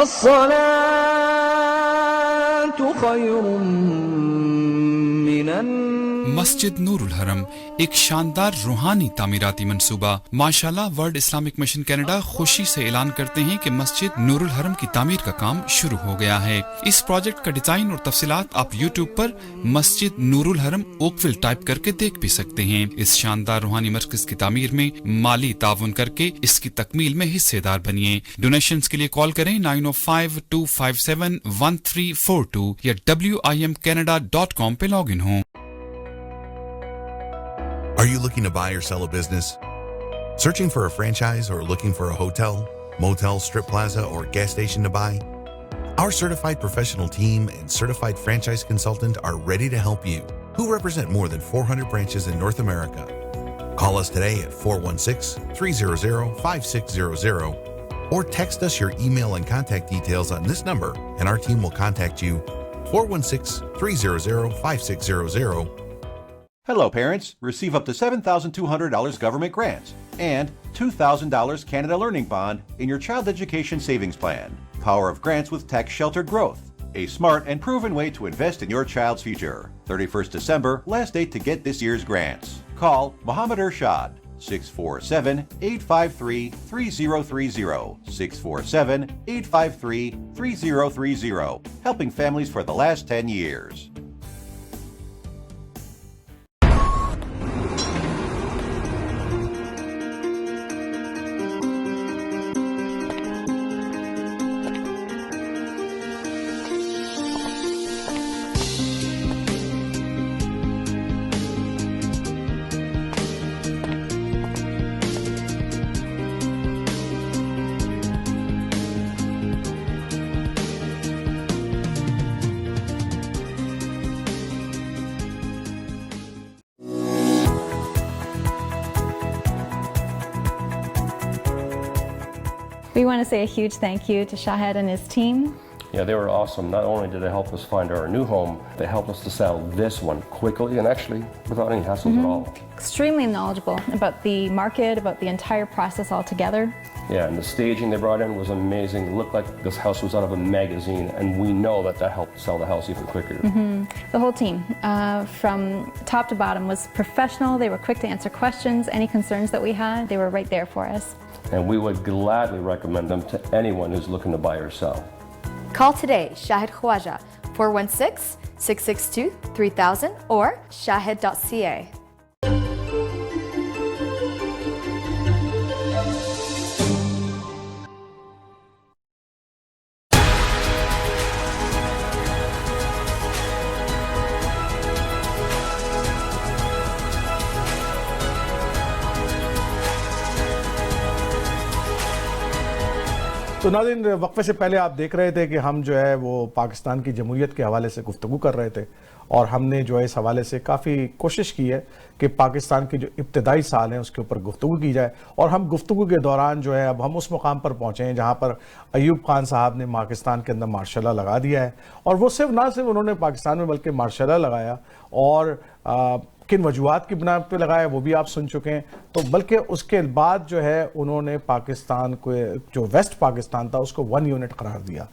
الصلاة خير من النوم. مسجد نور الحرم ایک شاندار روحانی تعمیراتی منصوبہ. ماشاءاللہ ورلڈ اسلامک مشن کینیڈا خوشی سے اعلان کرتے ہیں کہ مسجد نور الحرم کی تعمیر کا کام شروع ہو گیا ہے. اس پروجیکٹ کا ڈیزائن اور تفصیلات آپ یوٹیوب پر مسجد نور الحرم اوکویل ٹائپ کر کے دیکھ بھی سکتے ہیں. اس شاندار روحانی مرکز کی تعمیر میں مالی تعاون کر کے اس کی تکمیل میں حصے دار بنیے. ڈونیشنز کے لیے کال کریں 9052571342 یا wimcanada.com پہ لاگ ان ہوں. Are you looking to buy or sell a business? Searching for a franchise or looking for a hotel, motel, strip plaza, or gas station to buy? Our certified professional team and certified franchise consultant are ready to help you, who represent more than 400 branches in North America. Call us today at 416-300-5600 or text us your email and contact details on this number and our team will contact you. 416-300-5600. Hello, parents. Receive up to $7,200 government grants and $2,000 Canada Learning Bond in your child education savings plan. Power of grants with tax-sheltered growth. A smart and proven way to invest in your child's future. 31st December, last date to get this year's grants. Call Mohammed Ershad, 647-853-3030. 647-853-3030. Helping families for the last 10 years. We want to say a huge thank you to Shahed and his team. Yeah, they were awesome. Not only did they help us find our new home, they helped us to sell this one quickly and actually without any hassles at all. Extremely knowledgeable about the market, about the entire process altogether. Yeah, and the staging they brought in was amazing. It looked like this house was out of a magazine, and we know that helped sell the house even quicker. The whole team, from top to bottom, was professional. They were quick to answer questions, any concerns that we had, they were right there for us. And we would gladly recommend them to anyone who's looking to buy or sell. Call today, Shahed Khwaja, 416-662-3000 or shahed.ca. تو ناظرین وقفے سے پہلے آپ دیکھ رہے تھے کہ ہم جو ہے وہ پاکستان کی جمہوریت کے حوالے سے گفتگو کر رہے تھے اور ہم نے جو ہے اس حوالے سے کافی کوشش کی ہے کہ پاکستان کے جو ابتدائی سال ہیں اس کے اوپر گفتگو کی جائے. اور ہم گفتگو کے دوران جو ہے اب ہم اس مقام پر پہنچے ہیں جہاں پر ایوب خان صاحب نے پاکستان کے اندر مارشل لا لگا دیا ہے. اور وہ نہ صرف انہوں نے پاکستان میں بلکہ مارشل لا لگایا اور کن وجوہات کی بنا پہ لگایا وہ بھی آپ سن چکے ہیں. تو بلکہ اس کے بعد جو ہے انہوں نے پاکستان کو جو ویسٹ پاکستان تھا اس کو 1 یونٹ قرار دیا.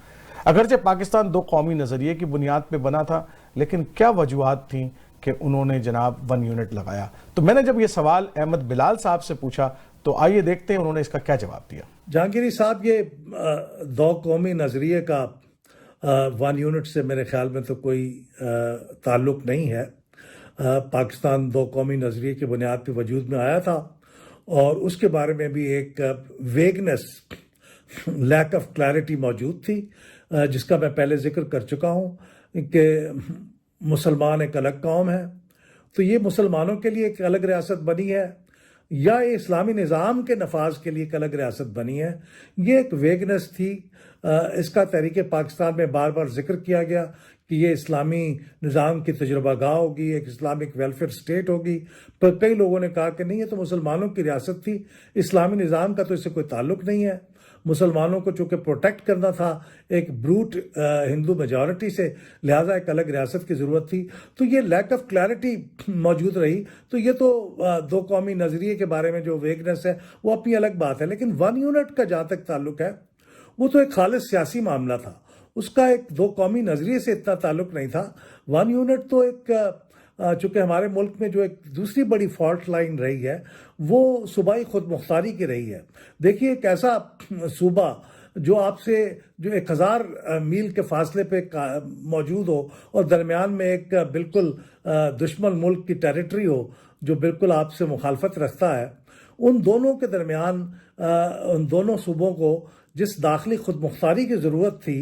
اگرچہ پاکستان 2 قومی نظریے کی بنیاد پہ بنا تھا لیکن کیا وجوہات تھیں کہ انہوں نے جناب 1 یونٹ لگایا. تو میں نے جب یہ سوال احمد بلال صاحب سے پوچھا تو آئیے دیکھتے ہیں انہوں نے اس کا کیا جواب دیا. جہانگیری صاحب یہ 2 قومی نظریے کا 1 یونٹ سے میرے خیال میں تو کوئی تعلق نہیں ہے. پاکستان 2 قومی نظریے کی بنیاد پہ وجود میں آیا تھا اور اس کے بارے میں بھی ایک ویگنس لیک آف کلیئرٹی موجود تھی جس کا میں پہلے ذکر کر چکا ہوں کہ مسلمان ایک الگ قوم ہے. تو یہ مسلمانوں کے لیے ایک الگ ریاست بنی ہے یا یہ اسلامی نظام کے نفاذ کے لیے ایک الگ ریاست بنی ہے. یہ ایک ویگنس تھی. اس کا تحریک پاکستان میں بار بار ذکر کیا گیا کہ یہ اسلامی نظام کی تجربہ گاہ ہوگی, ایک اسلامک ویلفیئر سٹیٹ ہوگی, پر کئی لوگوں نے کہا کہ نہیں, یہ تو مسلمانوں کی ریاست تھی, اسلامی نظام کا تو اس سے کوئی تعلق نہیں ہے. مسلمانوں کو چونکہ پروٹیکٹ کرنا تھا ایک بروٹ ہندو میجورٹی سے, لہٰذا ایک الگ ریاست کی ضرورت تھی. تو یہ لیک آف کلیئرٹی موجود رہی. تو یہ تو 2 قومی نظریے کے بارے میں جو ویگنس ہے وہ اپنی الگ بات ہے. لیکن 1 یونٹ کا جہاں تک تعلق ہے وہ تو ایک خالص سیاسی معاملہ تھا، اس کا ایک دو قومی نظریے سے اتنا تعلق نہیں تھا. ون یونٹ تو ایک چونکہ ہمارے ملک میں جو ایک دوسری بڑی فالٹ لائن رہی ہے وہ صوبائی خود مختاری کی رہی ہے. دیکھیے ایک ایسا صوبہ جو آپ سے جو 1000 میل کے فاصلے پہ موجود ہو اور درمیان میں ایک بالکل دشمن ملک کی ٹیریٹری ہو جو بالکل آپ سے مخالفت رکھتا ہے، ان دونوں کے درمیان ان دونوں صوبوں کو جس داخلی خود مختاری کی ضرورت تھی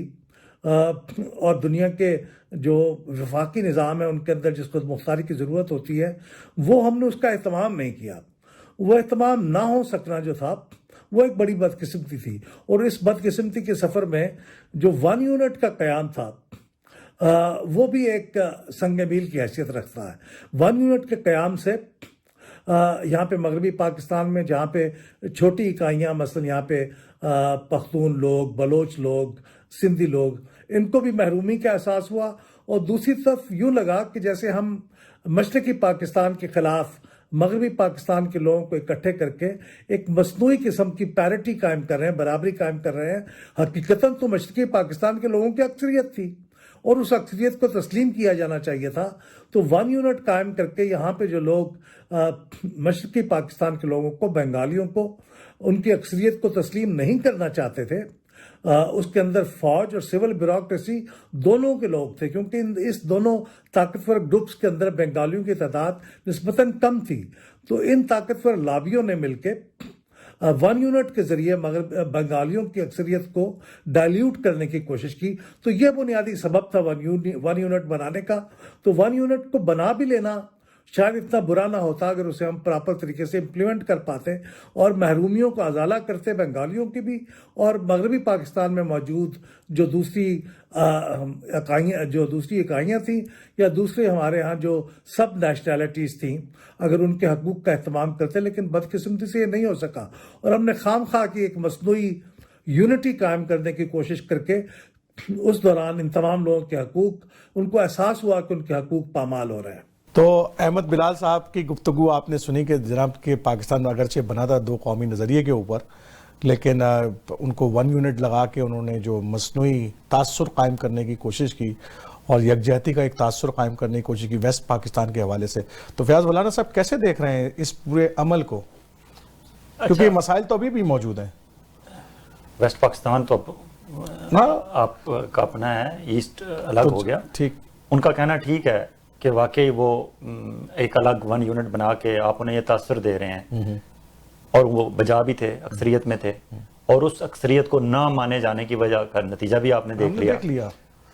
اور دنیا کے جو وفاقی نظام ہے ان کے اندر جس خود مختاری کی ضرورت ہوتی ہے، وہ ہم نے اس کا اہتمام نہیں کیا. وہ اہتمام نہ ہو سکنا جو تھا وہ ایک بڑی بدقسمتی تھی. اور اس بدقسمتی کے سفر میں جو ون یونٹ کا قیام تھا وہ بھی ایک سنگ میل کی حیثیت رکھتا ہے. ون یونٹ کے قیام سے یہاں پہ مغربی پاکستان میں جہاں پہ چھوٹی اکائیاں مثلا یہاں پہ پختون لوگ، بلوچ لوگ، سندھی لوگ، ان کو بھی محرومی کا احساس ہوا. اور دوسری طرف یوں لگا کہ جیسے ہم مشرقی پاکستان کے خلاف مغربی پاکستان کے لوگوں کو اکٹھے کر کے ایک مصنوعی قسم کی پیرٹی قائم کر رہے ہیں، برابری قائم کر رہے ہیں. حقیقتاً تو مشرقی پاکستان کے لوگوں کی اکثریت تھی اور اس اکثریت کو تسلیم کیا جانا چاہیے تھا. تو ون یونٹ قائم کر کے یہاں پہ جو لوگ مشرقی پاکستان کے لوگوں کو، بنگالیوں کو، ان کی اکثریت کو تسلیم نہیں کرنا چاہتے تھے. اس کے اندر فوج اور سول بیوروکریسی دونوں کے لوگ تھے، کیونکہ اس دونوں طاقتور گروپس کے اندر بنگالیوں کی تعداد نسبتاً کم تھی. تو ان طاقتور لابیوں نے مل کے ون یونٹ کے ذریعے بنگالیوں کی اکثریت کو ڈائلیوٹ کرنے کی کوشش کی. تو یہ بنیادی سبب تھا ون یونٹ بنانے کا. تو ون یونٹ کو بنا بھی لینا شاید اتنا برا نہ ہوتا اگر اسے ہم پراپر طریقے سے امپلیمنٹ کر پاتے اور محرومیوں کو ازالہ کرتے، بنگالیوں کی بھی اور مغربی پاکستان میں موجود جو دوسری اکائیاں تھیں یا دوسرے ہمارے ہاں جو سب نیشنلٹیز تھیں، اگر ان کے حقوق کا اہتمام کرتے. لیکن بدقسمتی سے یہ نہیں ہو سکا اور ہم نے خام خواہ کی ایک مصنوعی یونٹی قائم کرنے کی کوشش کر کے اس دوران ان تمام لوگوں کے حقوق، ان کو احساس ہوا کہ ان کے حقوق پامال ہو رہے ہیں. تو احمد بلال صاحب کی گفتگو آپ نے سنی کہ جناب کہ پاکستان اگرچہ بنا تھا دو قومی نظریے کے اوپر، لیکن ان کو ون یونٹ لگا کے انہوں نے جو مصنوعی تاثر قائم کرنے کی کوشش کی اور یکجہتی کا ایک تاثر قائم کرنے کی کوشش کی ویسٹ پاکستان کے حوالے سے. تو فیاض مولانا صاحب کیسے دیکھ رہے ہیں اس پورے عمل کو؟ کیونکہ یہ مسائل تو ابھی بھی موجود ہیں. ویسٹ پاکستان تو آپ کا اپنا ہے، ایسٹ الگ ہو گیا. ٹھیک، ان کا کہنا ٹھیک ہے کہ واقعی وہ ایک الگ ون یونٹ بنا کے آپ انہیں یہ تاثر دے رہے ہیں، اور وہ بجا بھی تھے، اکثریت میں تھے، اور اس اکثریت کو نہ مانے جانے کی وجہ کا نتیجہ بھی آپ نے دیکھ لیا.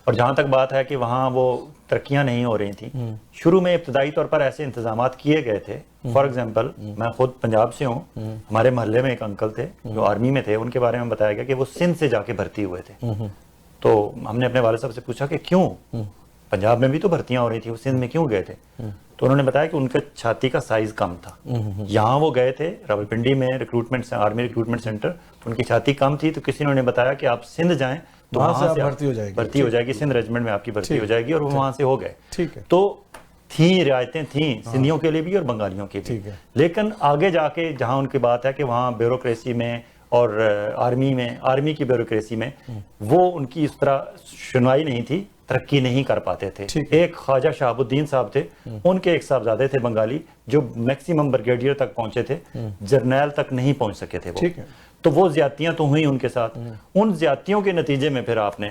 اور جہاں تک بات ہے کہ وہاں وہ ترقیاں نہیں ہو رہی تھیں، شروع میں ابتدائی طور پر ایسے انتظامات کیے گئے تھے. فار ایگزامپل میں خود پنجاب سے ہوں، ہمارے محلے میں ایک انکل تھے جو آرمی میں تھے، ان کے بارے میں بتایا گیا کہ وہ سندھ سے جا کے بھرتی ہوئے تھے. تو ہم نے اپنے والد صاحب سے پوچھا کہ کیوں، پنجاب میں بھی تو بھرتیاں ہو رہی تھی، وہ سندھ میں کیوں گئے تھے؟ تو انہوں نے بتایا کہ ان کے چھاتی کا سائز کم تھا. یہاں وہ گئے تھے راولپنڈی میں ریکروٹمنٹ، آرمی ریکروٹمنٹ سینٹر، تو ان کی چھاتی کم تھی. تو کسی نے انہیں بتایا کہ آپ سندھ جائیں تو وہاں سے بھرتی ہو جائے گی، سندھ ریجمنٹ میں آپ کی بھرتی ہو جائے گی، اور وہ وہاں سے ہو گئے. تو تھیں رعایتیں تھیں سندھیوں کے لیے بھی اور بنگالیوں کے بھی. لیکن آگے جا کے جہاں ان کی بات ہے کہ وہاں بیوروکریسی میں اور آرمی کی بیوروکریسی میں وہ ان کی اس طرح سنوائی نہیں تھی، ترقی نہیں کر پاتے تھے. ایک خواجہ شہاب الدین صاحب تھے، ان کے ایک صاحبزادے تھے بنگالی جو میکسیمم بریگیڈیئر تک پہنچے تھے، جرنیل تک نہیں پہنچ سکے تھے وہ. تو وہ زیادتیاں تو ہوئیں ان کے ساتھ. ان زیادتیوں کے نتیجے میں پھر آپ نے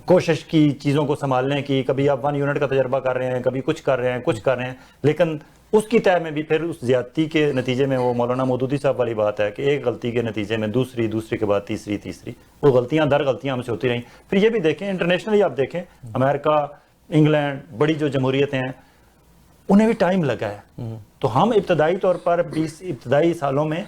کوشش کی چیزوں کو سنبھالنے کی. کبھی آپ ون یونٹ کا تجربہ کر رہے ہیں، کبھی کچھ کر رہے ہیں، لیکن اس کی طے میں بھی پھر اس زیادتی کے نتیجے میں وہ مولانا مودودی صاحب والی بات ہے کہ ایک غلطی کے نتیجے میں دوسری کے بعد تیسری وہ غلطیاں ہم سے ہوتی رہیں. پھر یہ بھی دیکھیں انٹرنیشنلی، آپ دیکھیں امریکہ، انگلینڈ، بڑی جو جمہوریتیں ہیں، انہیں بھی ٹائم لگا ہے. تو ہم ابتدائی طور پر 20 ابتدائی سالوں میں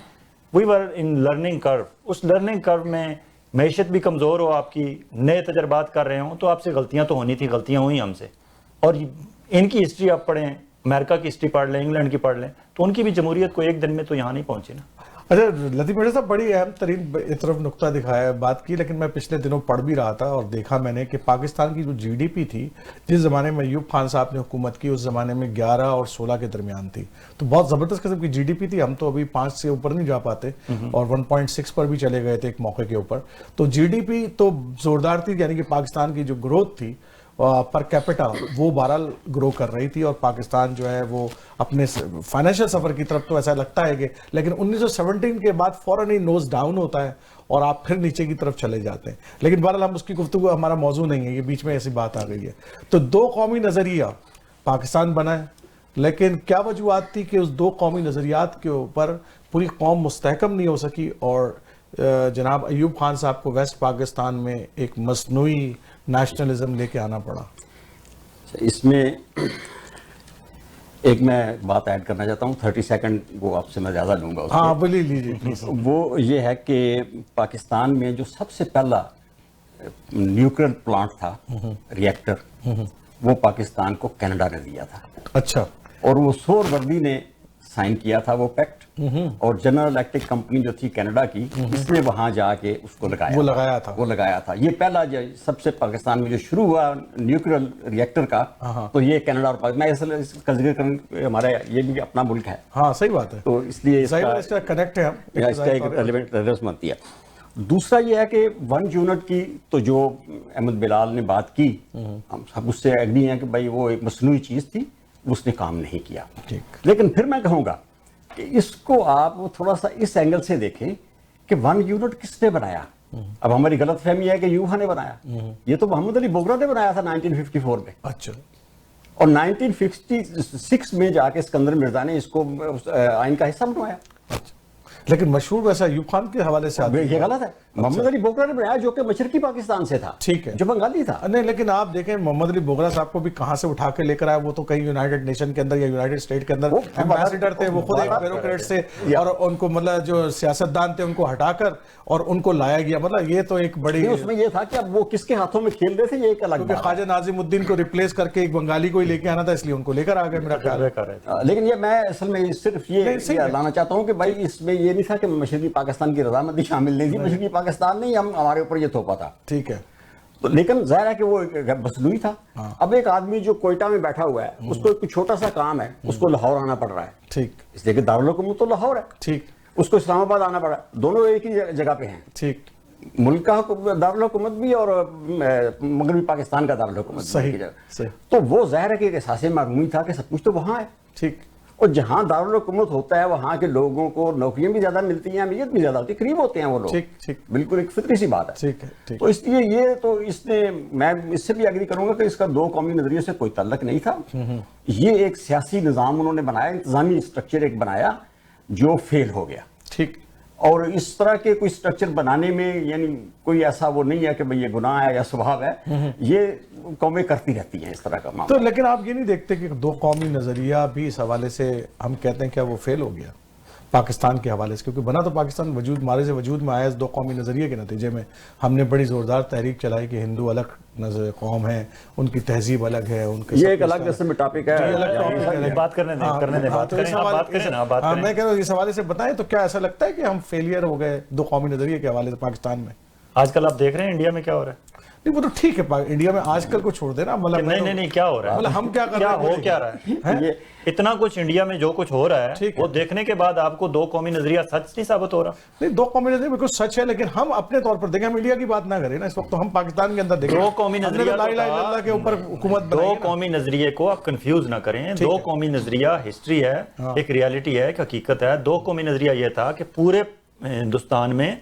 وی ور in learning curve. Us learning curve میں معیشت بھی کمزور ہو، آپ کی نئے تجربات کر رہے ہوں، تو آپ سے غلطیاں تو ہونی تھیں، غلطیاں ہوئیں ہم سے. اور ان کی ہسٹری آپ پڑھیں، امریکہ کی ہسٹری پڑھ لیں، انگلینڈ کی پڑھ لیں، تو ان کی بھی جمہوریت کو ایک دن میں تو یہاں نہیں پہنچی نا. اچھا لطیف مرزا صاحب بڑی اہم ترین طرف نقطہ دکھایا ہے بات کی, لیکن میں پچھلے دنوں پڑھ بھی رہا تھا اور دیکھا میں نے کہ پاکستان کی جو جی ڈی پی تھی جس زمانے میں ایوب خان صاحب نے حکومت کی اس زمانے میں 11 اور 16 کے درمیان تھی, تو بہت زبردست قسم کی جی ڈی پی تھی. ہم تو ابھی 5 سے اوپر نہیں جا پاتے اور 1.6 پر بھی چلے گئے تھے ایک موقع کے اوپر. تو جی ڈی پی تو زوردار تھی, یعنی کہ پاکستان کی جو گروتھ تھی پر کیپٹا وہ بہرحال گرو کر رہی تھی, اور پاکستان جو ہے وہ اپنے فائنینشیل سفر کی طرف تو ایسا لگتا ہے کہ, لیکن 1917 کے بعد فوراً ہی نوز ڈاؤن ہوتا ہے اور آپ پھر نیچے کی طرف چلے جاتے ہیں. لیکن بہرحال ہم اس کی گفتگو ہمارا موضوع نہیں ہے, یہ بیچ میں ایسی بات آ گئی ہے. تو 2 قومی نظریہ پاکستان بنا ہے, لیکن کیا وجوہات تھی کہ اس 2 قومی نظریات کے اوپر پوری قوم مستحکم نہیں ہو سکی اور جناب ایوب خان صاحب کو ویسٹ پاکستان میں ایک مصنوعی نیشنلزم لے کے آنا پڑا؟ اس میں ایک میں بات ایڈ کرنا چاہتا ہوں, 30 سیکنڈ وہ آپ سے میں زیادہ لوں گا. ہاں بولیے لیجیے. وہ یہ ہے کہ پاکستان میں جو سب سے پہلا نیوکلیئر پلانٹ تھا, ریئیکٹر, وہ پاکستان کو کینیڈا نے دیا تھا. اچھا. اور وہ سور وردی نے سائن کیا تھا وہ پیکٹ, اور جنرل الیکٹرک کمپنی جو تھی کینیڈا کی, اس نے وہاں جا کے اس کو لگایا تھا. یہ پہلا سب سے پاکستان میں جو شروع ہوا نیوکلیئر ریئیکٹر کا, تو یہ کینیڈا اور پاکستان, میں اس کا ذکر کروں, ہمارا یہ بھی اپنا ملک ہے. ہاں صحیح بات ہے, تو اس لیے اس کا کنیکٹ ہے, اس کا ایک ریلیونٹ بنتی ہے. دوسرا یہ ہے کہ 1 یونٹ کی تو جو احمد بلال نے بات کی, ہم سب اس سے ایگری ہیں کہ بھائی وہ ایک مصنوعی چیز تھی, اس نے کام نہیں کیا. لیکن پھر میں کہوں گا کہ اس کو آپ تھوڑا سا اس اینگل سے دیکھیں کہ 1 یونٹ کس نے بنایا. اب ہماری غلط فہمی ہے کہ یوہا نے بنایا, یہ تو محمد علی بوگرا نے بنایا تھا 1954 میں. اچھا. اور 1956 میں جا کے اسکندر مرزا نے اس کو آئین کا حصہ بنوایا. لیکن مشہور ویسا ایوب خان کے حوالے سے یہ غلط ہے. محمد علی بوگرا نے بنایا جو کہ مشرقی پاکستان سے تھا, ٹھیک ہے, جو بنگالی تھا. نہیں لیکن آپ دیکھیں محمد علی بوگرا صاحب کو بھی کہاں سے اٹھا کے لے کر آیا, وہ تو کہیں یونائیٹڈ نیشن کے اندر یا یونائٹڈ اسٹیٹ کے اندر ایمبیسیڈر تھے, وہ خود ایک بیوروکریٹ سے, اور ان کو مطلب جو سیاستدان تھے ان کو ہٹا کر اور ان کو لایا گیا. مطلب یہ تو ایک بڑی, اس میں یہ تھا کہ اب وہ کس کے ہاتھوں میں کھیل رہے تھے, یہ ایک الگ بات ہے. کیونکہ خواجہ ناظم الدین کو ریپلیس کر کے ایک بنگالی کو ہی لے کے آنا تھا, اس لیے ان کو لے کر آ گئے میرا خیال ہے. لیکن یہ میں اصل میں صرف یہ لانا چاہتا ہوں کہ بھائی اس میں یہ نہیں تھا کہ مشرقی پاکستان کی رضامندی شامل نہیں تھی, مشرقی پاکستان نہیں ہمارے اوپر یہ تھوپا تھا. ٹھیک ہے. لیکن ظاہر ہے کہ وہ مصنوعی تھا. اب ایک آدمی جو کوئٹہ میں بیٹھا ہوا ہے, اس کو ایک چھوٹا سا کام ہے, اس کو لاہور آنا پڑ رہا ہے. ٹھیک. اس لیے کہ دارالحکومت تو لاہور ہے. ٹھیک. اس کو اسلام آباد آنا پڑا, دونوں ایک ہی جگہ پہ ہیں. ٹھیک. ملک کا دارالحکومت بھی اور مغربی پاکستان کا دارالحکومت. صحیح. تو وہ ظاہر ہے کہ ایک احساس معلومی تھا کہ سب کچھ تو وہاں ہے. ٹھیک. اور جہاں دارالحکومت ہوتا ہے وہاں کے لوگوں کو نوکریاں بھی زیادہ ملتی ہیں, اہمیت بھی زیادہ ہوتی ہے, قریب ہوتے ہیں وہ لوگ. بالکل ایک فطری سی بات ہے. ٹھیک ہے. تو اس لیے یہ تو اس نے, میں اس سے بھی ایگری کروں گا کہ اس کا 2 قومی نظریے سے کوئی تعلق نہیں تھا. یہ ایک سیاسی نظام انہوں نے بنایا, انتظامی اسٹرکچر ایک بنایا جو فیل ہو گیا. ٹھیک. اور اس طرح کے کوئی سٹرکچر بنانے میں یعنی کوئی ایسا وہ نہیں ہے کہ بھئی یہ گناہ ہے یا ثواب ہے, یہ قومیں کرتی رہتی ہیں اس طرح کا معاملہ. تو لیکن آپ یہ نہیں دیکھتے کہ 2 قومی نظریہ بھی اس حوالے سے ہم کہتے ہیں کیا وہ فیل ہو گیا پاکستان کے حوالے سے, کیونکہ بنا تو پاکستان مارے سے وجود میں آیا اس 2 قومی نظریے کے نتیجے میں. ہم نے بڑی زوردار تحریک چلائی کہ ہندو الگ قوم ہے, ان کی تہذیب الگ ہے, ان کے یہ ایک الگ قسم میں ٹاپک ہے, بات کرنے دیں. میں کہہ رہا ہوں اس حوالے سے بتائیں تو کیا ایسا لگتا ہے کہ ہم فیلئر ہو گئے 2 قومی نظریے کے حوالے سے پاکستان میں؟ آج کل آپ دیکھ رہے ہیں انڈیا میں کیا ہو رہا ہے. نہیں وہ تو ٹھیک ہے, انڈیا میں آج کل کو چھوڑ دینا, مطلب نہیں کیا ہو رہا ہے, مطلب ہم کیا کر رہے ہیں, ہو کیا رہا ہے. اتنا کچھ انڈیا میں جو کچھ ہو رہا ہے وہ دیکھنے کے بعد آپ کو 2 قومی نظریہ سچ نہیں ثابت ہو رہا. نہیں 2 قومی نظریہ بالکل سچ ہے, لیکن ہم اپنے طور پر دیکھیں, ہم انڈیا کی بات نہ کریں نا اس وقت, تو ہم پاکستان کے اندر دیکھیں 2 قومی نظریہ لا الہ الا اللہ کے اوپر حکومت بنائی. 2 قومی نظریے کو آپ کنفیوز نہ کریں. 2 قومی نظریہ ہسٹری ہے, ایک ریالٹی ہے, ایک حقیقت ہے. 2 قومی نظریہ یہ تھا کہ پورے ہندوستان میں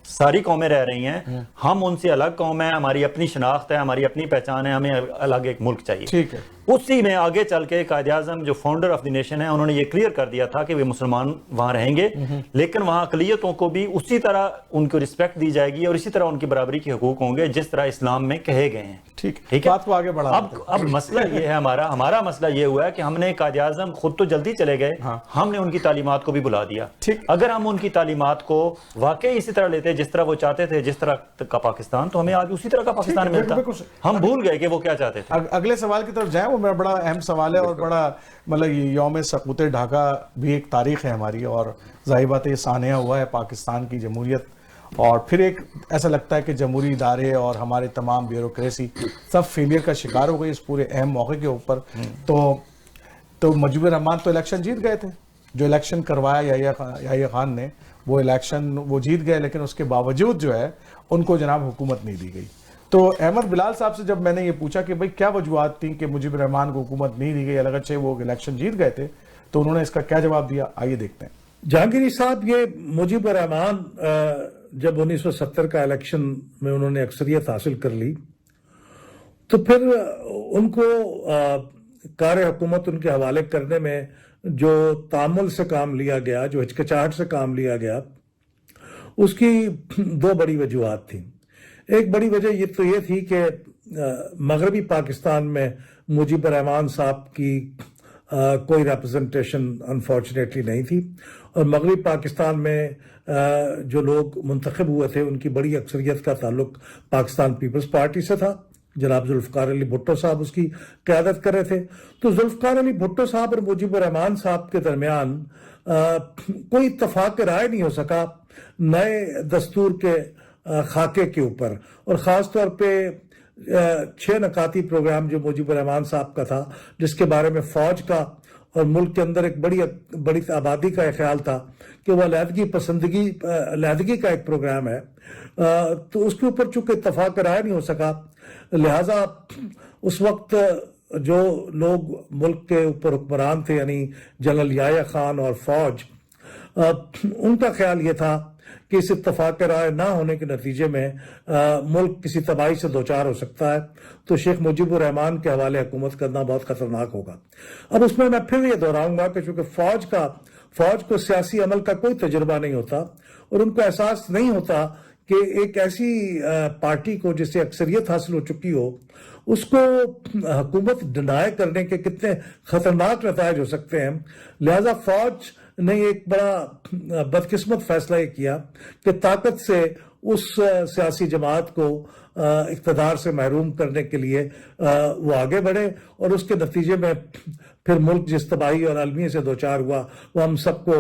ساری قومیں رہ رہی ہیں, ہم ان سے الگ قوم ہیں, ہماری اپنی شناخت ہے, ہماری اپنی پہچان ہے, ہمیں الگ ایک ملک چاہیے. ٹھیک ہے. اسی میں آگے چل کے قائد اعظم جو فاؤنڈر آف دی نیشن ہے, انہوں نے یہ کلیئر کر دیا تھا کہ وہ مسلمان وہاں رہیں گے, لیکن وہاں اقلیتوں کو بھی اسی طرح ان کو رسپیکٹ دی جائے گی اور اسی طرح ان کی برابری کے حقوق ہوں گے جس طرح اسلام میں کہے گئے ہیں. ٹھیک ہے, بات کو آگے بڑھا. اب مسئلہ یہ ہے, ہمارا مسئلہ یہ ہوا ہے کہ ہم نے قائد اعظم خود تو جلدی چلے گئے, ہم نے ان کی تعلیمات کو بھی بلا دیا. اگر ہم ان کی تعلیمات کو واقعی اسی طرح لیتے جس طرح وہ چاہتے تھے, جس طرح کا پاکستان, تو ہمیں آج اسی طرح کا پاکستان ملتا. ہم بھول گئے کہ وہ کیا چاہتے تھے. اگلے سوال کی طرف جائیں, وہ میرا بڑا اہم سوال ہے اور بڑا مطلب یہ یوم سقوط ڈھاکہ بھی ایک تاریخ ہے ہماری اور ظاہر بات ہے یہ سانحہ ہوا ہے پاکستان کی جمہوریت اور پھر ایک ایسا لگتا ہے کہ جمہوری ادارے اور ہمارے تمام بیوروکریسی سب فیلئر کا شکار ہو گئی اس پورے اہم موقع کے اوپر. تو مجیب الرحمان تو الیکشن جیت گئے تھے, جو الیکشن کروایا یحییٰ خان نے وہ الیکشن وہ جیت گئے, لیکن اس کے باوجود جو ہے ان کو جناب حکومت نہیں دی گئی. تو احمد بلال صاحب سے جب میں نے یہ پوچھا کہ بھئی کیا وجوہات تھیں کہ مجیب الرحمان کو حکومت نہیں دی گئی اگرچہ وہ الیکشن جیت گئے تھے, تو انہوں نے اس کا کیا جواب دیا, آئیے دیکھتے ہیں. جہانگیری صاحب, یہ مجیب الرحمان جب 1970 کا الیکشن میں انہوں نے اکثریت حاصل کر لی تو پھر ان کو کار حکومت ان کے حوالے کرنے میں جو تعامل سے کام لیا گیا, جو ہچکچاہٹ سے کام لیا گیا, اس کی دو بڑی وجوہات تھیں. ایک بڑی وجہ یہ تھی کہ مغربی پاکستان میں مجیب الرحمان صاحب کی کوئی ریپرزنٹیشن انفارچونیٹلی نہیں تھی اور مغربی پاکستان میں جو لوگ منتخب ہوئے تھے ان کی بڑی اکثریت کا تعلق پاکستان پیپلز پارٹی سے تھا. جناب ذوالفقار علی بھٹو صاحب اس کی قیادت کر رہے تھے. تو ذوالفقار علی بھٹو صاحب اور مجیب الرحمان صاحب کے درمیان کوئی اتفاق رائے نہیں ہو سکا نئے دستور کے خاکے کے اوپر, اور خاص طور پہ 6 نکاتی پروگرام جو مجیب الرحمان صاحب کا تھا, جس کے بارے میں فوج کا اور ملک کے اندر ایک بڑی آبادی کا ایک خیال تھا کہ وہ علیحدگی کا ایک پروگرام ہے, تو اس کے اوپر چونکہ اتفاق رائے نہیں ہو سکا, لہٰذا اس وقت جو لوگ ملک کے اوپر حکمران تھے یعنی جنرل یحییٰ خان اور فوج, ان کا خیال یہ تھا کہ اس اتفاق رائے نہ ہونے کے نتیجے میں ملک کسی تباہی سے دوچار ہو سکتا ہے, تو شیخ مجیب الرحمان کے حوالے حکومت کرنا بہت خطرناک ہوگا. اب اس میں پھر یہ دہراؤں گا کہ چونکہ فوج کو سیاسی عمل کا کوئی تجربہ نہیں ہوتا اور ان کو احساس نہیں ہوتا کہ ایک ایسی پارٹی کو جس سے اکثریت حاصل ہو چکی ہو اس کو حکومت ڈینائی کرنے کے کتنے خطرناک نتائج ہو سکتے ہیں. لہذا فوج نے ایک بڑا بدقسمت فیصلہ یہ کیا کہ طاقت سے اس سیاسی جماعت کو اقتدار سے محروم کرنے کے لیے وہ آگے بڑھے, اور اس کے نتیجے میں پھر ملک جس تباہی اور المیے سے دوچار ہوا وہ ہم سب کو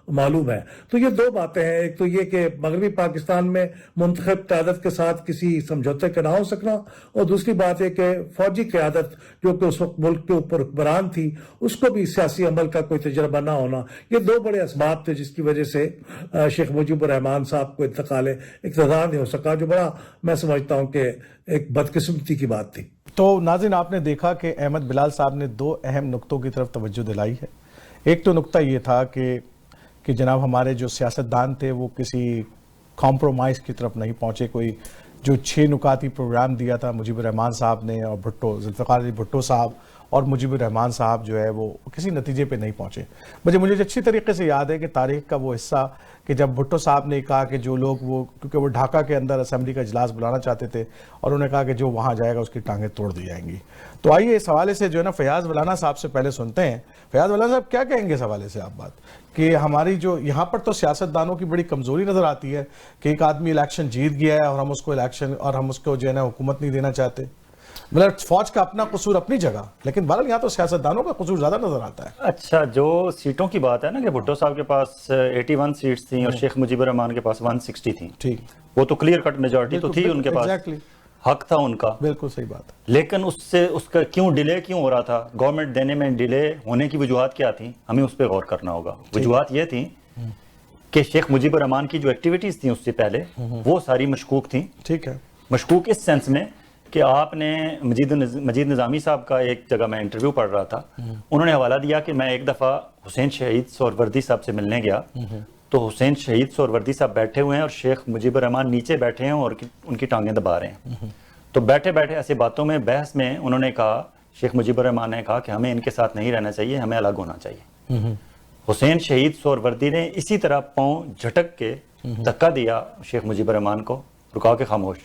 معلوم ہے. تو یہ دو باتیں ہیں, ایک تو یہ کہ مغربی پاکستان میں منتخب قیادت کے ساتھ کسی سمجھوتے کا نہ ہو سکنا, اور دوسری بات یہ کہ فوجی قیادت جو کہ اس وقت ملک کے اوپر حکمران تھی اس کو بھی سیاسی عمل کا کوئی تجربہ نہ ہونا. یہ دو بڑے اسباب تھے جس کی وجہ سے شیخ مجیب الرحمان صاحب کو انتقال اقتدار نہیں ہو سکا, جو بڑا میں سمجھتا ہوں کہ ایک بدقسمتی کی بات تھی. تو ناظرین, آپ نے دیکھا کہ احمد بلال صاحب نے دو اہم نقطوں کی طرف توجہ دلائی ہے. ایک تو نقطہ یہ تھا کہ جناب ہمارے جو سیاستدان تھے وہ کسی کمپرومائز کی طرف نہیں پہنچے. کوئی جو 6 نکاتی پروگرام دیا تھا مجیب الرحمان صاحب نے اور ذوالفقار علی بھٹو صاحب اور مجیب الرحمان صاحب جو ہے وہ کسی نتیجے پہ نہیں پہنچے. مجھے اچھی طریقے سے یاد ہے کہ تاریخ کا وہ حصہ کہ جب بھٹو صاحب نے کہا کہ جو لوگ کیونکہ وہ ڈھاکہ کے اندر اسمبلی کا اجلاس بلانا چاہتے تھے اور انہوں نے کہا کہ جو وہاں جائے گا اس کی ٹانگیں توڑ دی جائیں گی. تو آئیے اس حوالے سے جو ہے نا فیاض ولانا صاحب سے پہلے سنتے ہیں. فیاض ولانا صاحب کیا کہیں گے اس حوالے سے آپ بات کہ ہماری جو یہاں پر تو سیاستدانوں کی بڑی کمزوری نظر آتی ہے کہ ایک آدمی الیکشن جیت گیا ہے اور ہم اس کو جو ہے نا حکومت نہیں دینا چاہتے. مطلب فوج کا اپنا قصور اپنی جگہ, لیکن بہرحال یہاں تو سیاستدانوں کا قصور زیادہ نظر آتا ہے. اچھا, جو سیٹوں کی بات ہے نا کہ بھٹو صاحب کے پاس 81 سیٹس تھیں اور شیخ مجیب الرحمان کے پاس 160 تھیں, ٹھیک, وہ تو کلیئر کٹ میجورٹی تو تھی ان کے پاس, حق تھا ان کا, بالکل صحیح بات. لیکن اس کا کیوں ڈیلے کیوں ہو رہا تھا, گورنمنٹ دینے میں ڈیلے ہونے کی وجوہات کیا تھیں, ہمیں اس پہ غور کرنا ہوگا. وجوہات یہ تھیں کہ شیخ مجیب الرحمان کی جو ایکٹیویٹیز تھیں اس سے پہلے وہ ساری مشکوک تھیں. ٹھیک ہے, مشکوک اس سینس میں کہ آپ نے مجید نظامی صاحب کا ایک جگہ میں انٹرویو پڑھ رہا تھا, انہوں نے حوالہ دیا کہ میں ایک دفعہ حسین شہید سہروردی صاحب سے ملنے گیا تو حسین شہید سہروردی صاحب بیٹھے ہوئے ہیں اور شیخ مجیب الرحمان نیچے بیٹھے ہیں اور ان کی ٹانگیں دبا رہے ہیں. تو بیٹھے بیٹھے ایسے باتوں میں بحث میں انہوں نے کہا, شیخ مجیب الرحمان نے کہا کہ ہمیں ان کے ساتھ نہیں رہنا چاہیے, ہمیں الگ ہونا چاہیے. حسین شہید سہروردی نے اسی طرح پاؤں جھٹک کے دھکا دیا شیخ مجیب الرحمان کو, رکا کے خاموش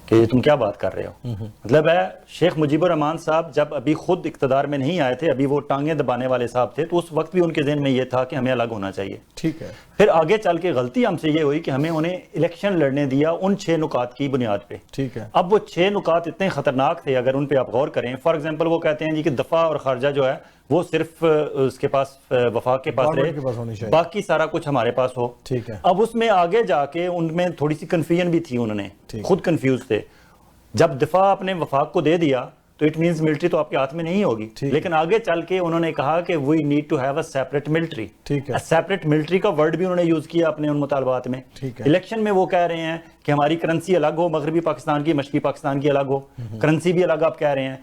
کہ تم کیا بات کر رہے ہو. مطلب ہے شیخ مجیب الرحمان صاحب جب ابھی خود اقتدار میں نہیں آئے تھے, ابھی وہ ٹانگیں دبانے والے صاحب تھے, تو اس وقت بھی ان کے ذہن میں یہ تھا کہ ہمیں الگ ہونا چاہیے. ٹھیک ہے, پھر آگے چل کے غلطی ہم سے یہ ہوئی کہ ہمیں انہیں الیکشن لڑنے دیا ان 6 نکات کی بنیاد پہ. ٹھیک ہے. اب وہ 6 نکات اتنے خطرناک تھے اگر ان پہ آپ غور کریں. فار ایگزامپل وہ کہتے ہیں جی کہ دفاع اور خارجہ جو ہے وہ صرف اس کے پاس وفاق کے پاس رہے, باقی سارا کچھ ہمارے پاس ہو. ٹھیک ہے. اب اس میں آگے جا کے ان میں تھوڑی سی کنفیوژن بھی تھی, انہوں نے خود کنفیوز تھے. جب دفاع اپنے وفاق کو دے دیا تو اٹ مینز ملٹری تو آپ کے ہاتھ میں نہیں ہوگی, لیکن آگے چل کے انہوں نے کہا کہ we need to have a separate military. Separate military کا ورڈ بھی انہوں نے یوز کیا اپنے ان مطالبات میں. الیکشن میں وہ کہہ رہے ہیں کہ ہماری کرنسی الگ ہو, مغربی پاکستان کی مشرقی پاکستان کی الگ ہو, کرنسی بھی الگ آپ کہہ رہے ہیں.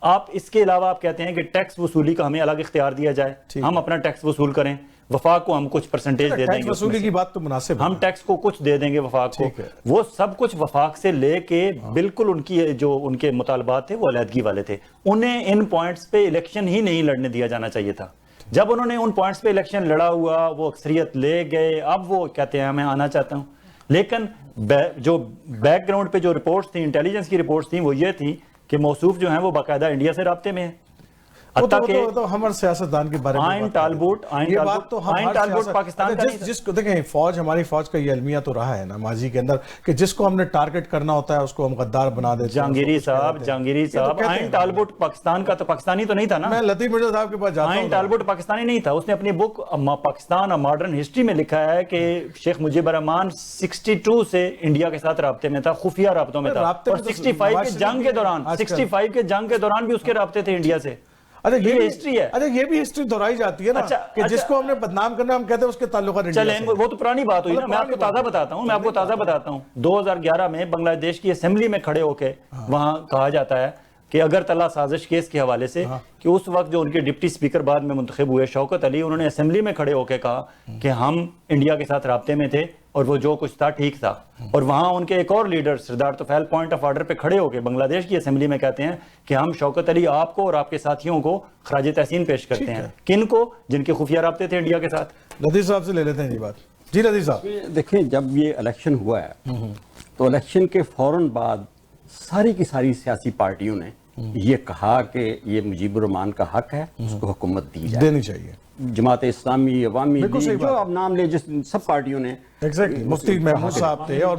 آپ اس کے علاوہ آپ کہتے ہیں کہ ٹیکس وصولی کا ہمیں الگ اختیار دیا جائے, ہم اپنا ٹیکس وصول کریں, وفاق کو ہم کچھ پرسنٹیج دے دیں گے. وصولی کی بات تو مناسب ہے, ہم ٹیکس کو کچھ دے دیں گے وفاق کو. وہ سب کچھ وفاق سے لے کے بالکل ان کی جو ان کے مطالبات تھے وہ علیحدگی والے تھے. انہیں ان پوائنٹس پہ الیکشن ہی نہیں لڑنے دیا جانا چاہیے تھا. جب انہوں نے ان پوائنٹس پہ الیکشن لڑا ہوا, وہ اکثریت لے گئے, اب وہ کہتے ہیں میں آنا چاہتا ہوں. لیکن جو بیک گراؤنڈ پہ جو رپورٹس تھیں, انٹیلیجنس کی رپورٹس تھیں, وہ یہ تھیں کہ موصوف جو ہیں وہ باقاعدہ انڈیا سے رابطے میں ہیں. تو ہمارے سیاستدان کے بارے میں آئین ٹالبوٹ پاکستان کا جس کو دیکھیں فوج, ہماری فوج کا یہ المیہ تو رہا ہے نا ماضی کے اندر کہ جس کو ہم نے ٹارگٹ کرنا ہوتا ہے اس کو ہم غدار بنا دیتے ہیں. جہانگیری صاحب آئین ٹالبوٹ پاکستان کا تو پاکستانی تو نہیں تھا نا. میں لطیف مرزا صاحب کے پاس جاتا ہوں. آئین ٹالبوٹ پاکستانی نہیں تھا. اس نے اپنی بک پاکستان اور ماڈرن ہسٹری میں لکھا ہے کہ شیخ مجیب الرحمان 62 سے انڈیا کے ساتھ رابطے میں تھا, خفیہ رابطوں میں تھا, اور 65 کے جنگ کے دوران بھی اس کے رابطے تھے انڈیا سے. یہ ہسٹری ہے. اچھا یہ بھی ہسٹری دہرائی جاتی ہے نا کہ جس کو ہم نے بدنام کرنا ہم کہتے ہیں اس کے تعلقات انڈیا سے. چلیں وہ تو پرانی بات ہوئی نا. میں آپ کو تازہ بتاتا ہوں 2011 میں بنگلہ دیش کی اسمبلی میں کھڑے ہو کے وہاں کہا جاتا ہے کہ اگرتلہ سازش کیس کے حوالے سے کہ اس وقت جو ان کے ڈپٹی سپیکر بعد میں منتخب ہوئے شوکت علی, انہوں نے اسمبلی میں کھڑے ہو کے کہا کہ ہم انڈیا کے ساتھ رابطے میں تھے اور وہ جو کچھ تھا ٹھیک تھا. اور وہاں ان کے ایک اور leader Sardar Tufail point of order پہ کھڑے ہو کے بنگلہ دیش کی اسمبلی میں کہتے ہیں کہ ہم شوکت علی آپ کو اور آپ کے ساتھیوں کو خراج تحسین پیش کرتے ہیں. کن کو؟ جن کے خفیہ رابطے تھے انڈیا کے ساتھ. لطیف صاحب سے لے لیتے ہیں یہ بات. جی لطیف صاحب دیکھیں, جب یہ الیکشن ہوا ہے تو الیکشن کے فوراً بعد ساری کی ساری سیاسی پارٹیوں نے یہ کہا کہ یہ مجیب الرحمان کا حق ہے, اس کو حکومت دی جائے, دینی چاہیے. جماعت اسلامی, عوامی لیگ, جو آپ نام لے, جس سب پارٹیوں نے مفتی محمود صاحب تھے اور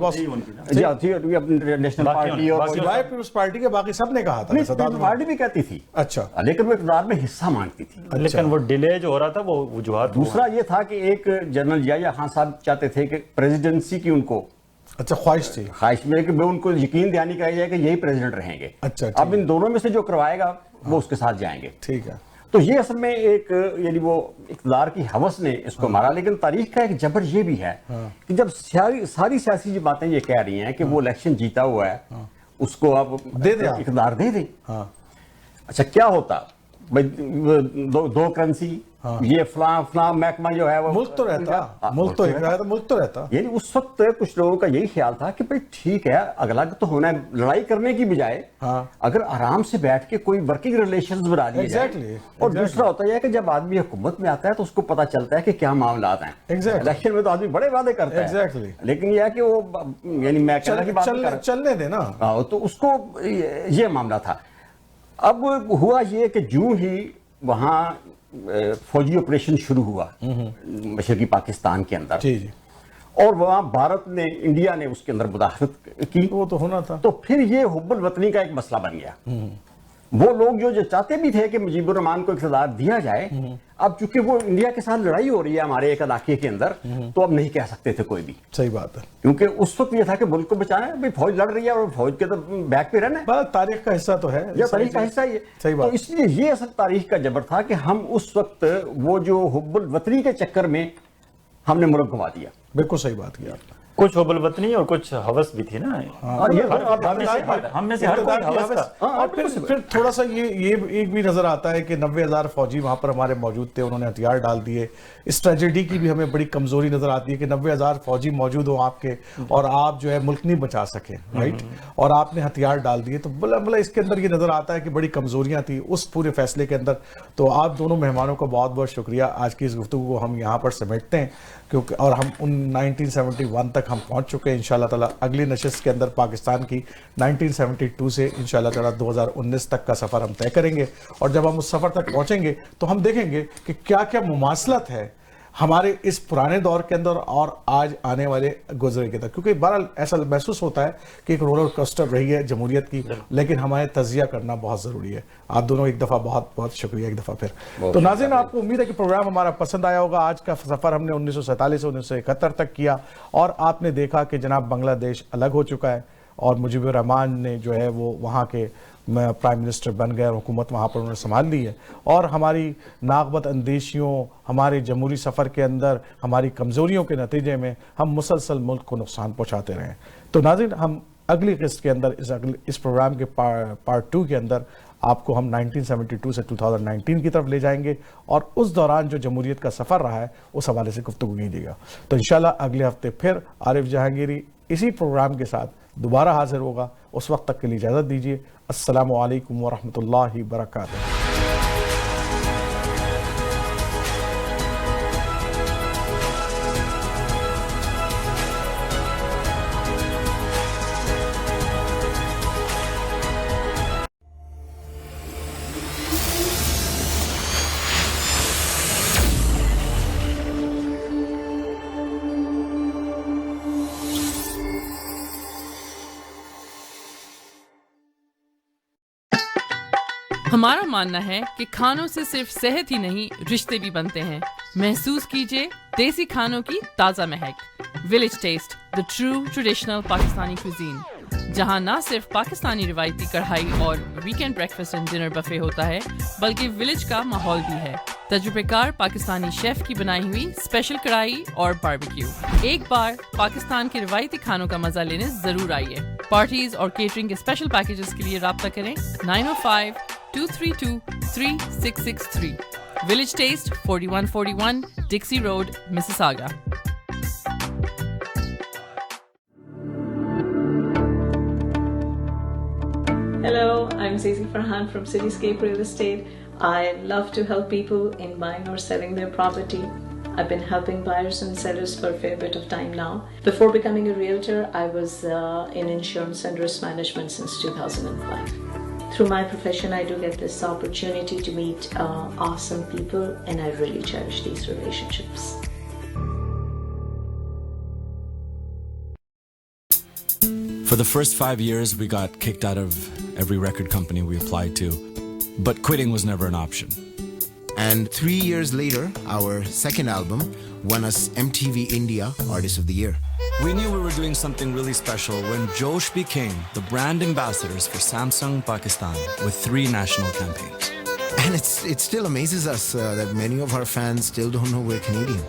نیشنل پارٹی اور پیپلز پارٹی کے باقی سب نے کہا تھا. پارٹی بھی کہتی تھی اچھا, لیکن وہ اقتدار میں حصہ مانگتی تھی. لیکن وہ ڈیلے جو ہو رہا تھا وہ وجوہات. دوسرا یہ تھا کہ ایک جنرل ضیاء خان صاحب چاہتے تھے کہ پریزیڈنسی کی ان کو اچھا خواہش تھی, خواہش میں کہ ان کو یقین دہانی کہا جائے کہ یہی پریزیڈنٹ رہیں گے. اچھا, اب ان دونوں میں سے جو کروائے گا وہ اس کے ساتھ جائیں گے. ٹھیک ہے. تو یہ اصل میں ایک یعنی وہ اقتدار کی ہوس نے اس کو مارا. لیکن تاریخ کا ایک جبر یہ بھی ہے کہ جب ساری سیاسی باتیں یہ کہہ رہی ہیں کہ وہ الیکشن جیتا ہوا ہے اس کو آپ اقتدار دے دیں. اچھا کیا ہوتا دو کرنسی, یہ فلاں محکمہ جو ہے وہ ملک تو رہتا. یعنی اس وقت کچھ لوگوں کا یہی خیال تھا کہ بھئی ٹھیک ہے اگلا تو ہونا ہے, لڑائی کرنے کی بجائے اگر آرام سے بیٹھ کے کوئی ورکنگ ریلیشنز بنا لیے جائے. اور دوسرا ہوتا ہے کہ جب آدمی حکومت میں آتا ہے تو اس کو پتہ چلتا ہے کہ کیا معاملات ہیں. الیکشن میں تو آدمی بڑے وعدے کرتا ہے, لیکن یہ ہے کہ وہ یعنی میں چلنے دے نا, تو اس کو یہ معاملہ تھا. اب ہوا یہ کہ جو ہی وہاں فوجی آپریشن شروع ہوا مشرقی پاکستان کے اندر, اور وہاں بھارت نے, انڈیا نے اس کے اندر مداخلت کی, وہ تو ہونا تھا. تو پھر یہ حب الوطنی کا ایک مسئلہ بن گیا. وہ لوگ جو چاہتے بھی تھے کہ مجیب الرحمان کو اقتدار دیا جائے, اب چونکہ وہ انڈیا کے ساتھ لڑائی ہو رہی ہے ہمارے ایک علاقے کے اندر, تو اب نہیں کہہ سکتے تھے کوئی بھی. صحیح بات ہے, کیونکہ اس وقت یہ تھا کہ ملک کو بچانا ہے, فوج لڑ رہی ہے اور فوج کے تو بیک پہ رہنا ہے. تاریخ کا حصہ تو ہے, یہ تاریخ کا حصہ ہی ہے. تو اس لیے یہ اصل تاریخ کا جبر تھا کہ ہم اس وقت وہ جو حب الوطنی کے چکر میں ہم نے ملک گھما دیا. بالکل صحیح بات کیا آپ نے. کچھ حب الوطنی اور کچھ ہوس بھی تھی نا, ہم میں سے ہر کوئی ہوس تھا. اور پھر تھوڑا سا یہ ایک بھی نظر آتا ہے کہ 90,000 فوجی وہاں پر ہمارے موجود تھے, انہوں نے ہتھیار ڈال دیے. اس ٹریجڈی کی بھی ہمیں بڑی کمزوری نظر آتی ہے کہ 90,000 فوجی موجود ہوں آپ کے, اور آپ جو ہے ملک نہیں بچا سکے, رائٹ, اور آپ نے ہتھیار ڈال دیے. تو بلا اس کے اندر یہ نظر آتا ہے کہ بڑی کمزوریاں تھیں اس پورے فیصلے کے اندر. تو آپ دونوں مہمانوں کا بہت بہت شکریہ. آج کی اس گفتگو کو ہم یہاں پر سمیٹتے ہیں, کیونکہ اور ہم ان 1971 تک ہم پہنچ چکے ہیں. انشاءاللہ تعالیٰ اگلی نشست کے اندر پاکستان کی 1972 سے انشاءاللہ تعالیٰ 2019 تک کا سفر ہم طے کریں گے, اور جب ہم اس سفر تک پہنچیں گے تو ہم دیکھیں گے کہ کیا کیا مماثلت ہے ہمارے اس پرانے دور کے اندر اور آج آنے والے گزرے کے اندر, کیونکہ بہرحال ایسا محسوس ہوتا ہے کہ ایک رولر کوسٹر رہی ہے جمہوریت کی, لیکن ہمیں تجزیہ کرنا بہت ضروری ہے. آپ دونوں ایک دفعہ بہت بہت شکریہ ایک دفعہ پھر. تو ناظرین, آپ کو امید ہے کہ پروگرام ہمارا پسند آیا ہوگا. آج کا سفر ہم نے 1947 سے 1971 تک کیا, اور آپ نے دیکھا کہ جناب بنگلہ دیش الگ ہو چکا ہے, اور مجیب الرحمان نے جو ہے وہ وہاں کے پرائم منسٹر بن گئے اور حکومت وہاں پر انہوں نے سنبھال لی ہے, اور ہماری ناقبت اندیشیوں, ہمارے جمہوری سفر کے اندر ہماری کمزوریوں کے نتیجے میں ہم مسلسل ملک کو نقصان پہنچاتے رہے. تو ناظرین, ہم اگلی قسط کے اندر اس پروگرام کے پارٹ 2 کے اندر آپ کو ہم 1972 سے 2019 کی طرف لے جائیں گے, اور اس دوران جو جمہوریت کا سفر رہا ہے اس حوالے سے گفتگو کیجیے گا. تو انشاءاللہ اگلے ہفتے پھر عارف جہانگیری اسی پروگرام کے ساتھ دوبارہ حاضر ہوگا. اس وقت تک کے لیے اجازت دیجیے. السلام علیکم ورحمۃ اللہ وبرکاتہ. ہمارا ماننا ہے کہ کھانوں سے صرف صحت ہی نہیں رشتے بھی بنتے ہیں. محسوس کیجئے دیسی کھانوں کی تازہ مہک. Village taste, the true traditional Pakistani cuisine, جہاں نہ صرف پاکستانی روایتی کڑھائی اور weekend breakfast and dinner buffet ہوتا ہے بلکہ ولیج کا ماحول بھی ہے. تجربہ کار پاکستانی شیف کی بنائی ہوئی اسپیشل کڑھائی اور باربیکیو. ایک بار پاکستان کے روایتی کھانوں کا مزہ لینے ضرور آئیے. پارٹیز اور کیٹرنگ کے اسپیشل پیکیجز کے لیے رابطہ کریں 905-232-3663. Village Taste, 4141 Dixie Road, Mississauga. Hello, I'm Zizi Farhan from Cityscape Real Estate. I love to help people in buying or selling their property. I've been helping buyers and sellers for a fair bit of time now. Before becoming a realtor, I was in insurance and risk management since 2005. Through my profession, I do get this opportunity to meet awesome people, and I really cherish these relationships. For the first 5 years, we got kicked out of every record company we applied to, but quitting was never an option. And 3 years later, our second album won us MTV India Artist of the Year. We knew we were doing something really special when Josh became the brand ambassadors for Samsung Pakistan with 3 national campaigns. And it still amazes us that many of our fans still don't know we're Canadian.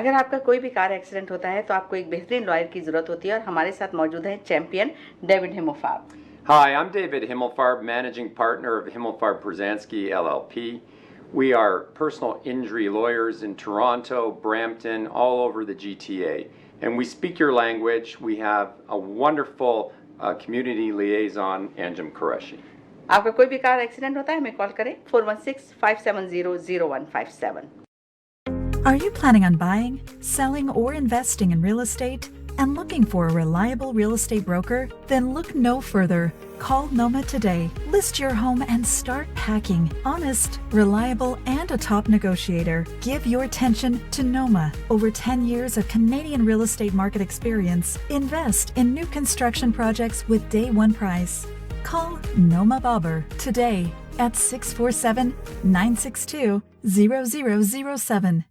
اگر آپ کا کوئی بھی car accident ہوتا ہے تو آپ کو ایک بہترین لائر کی ضرورت ہوتی ہے, اور ہمارے ساتھ موجود ہیں champion David Himmelfarb. Hi, I'm David Himmelfarb, managing partner of Himmelfarb Brzezinski LLP. We are personal injury lawyers in Toronto, Brampton, all over the GTA. And we speak your language. We have a wonderful community liaison, Anjum Qureshi. آپ کا کوئی بھی car accident ہوتا ہے ہمیں کال کریں 416-570-0157. Are you planning on buying, selling, or investing in real estate and looking for a reliable real estate broker? Then look no further. Call Noma today. List your home and start packing. Honest, reliable, and a top negotiator. Give your attention to Noma. Over 10 years of Canadian real estate market experience. Invest in new construction projects with day one price. Call Noma Bobber today at 647-962-0007.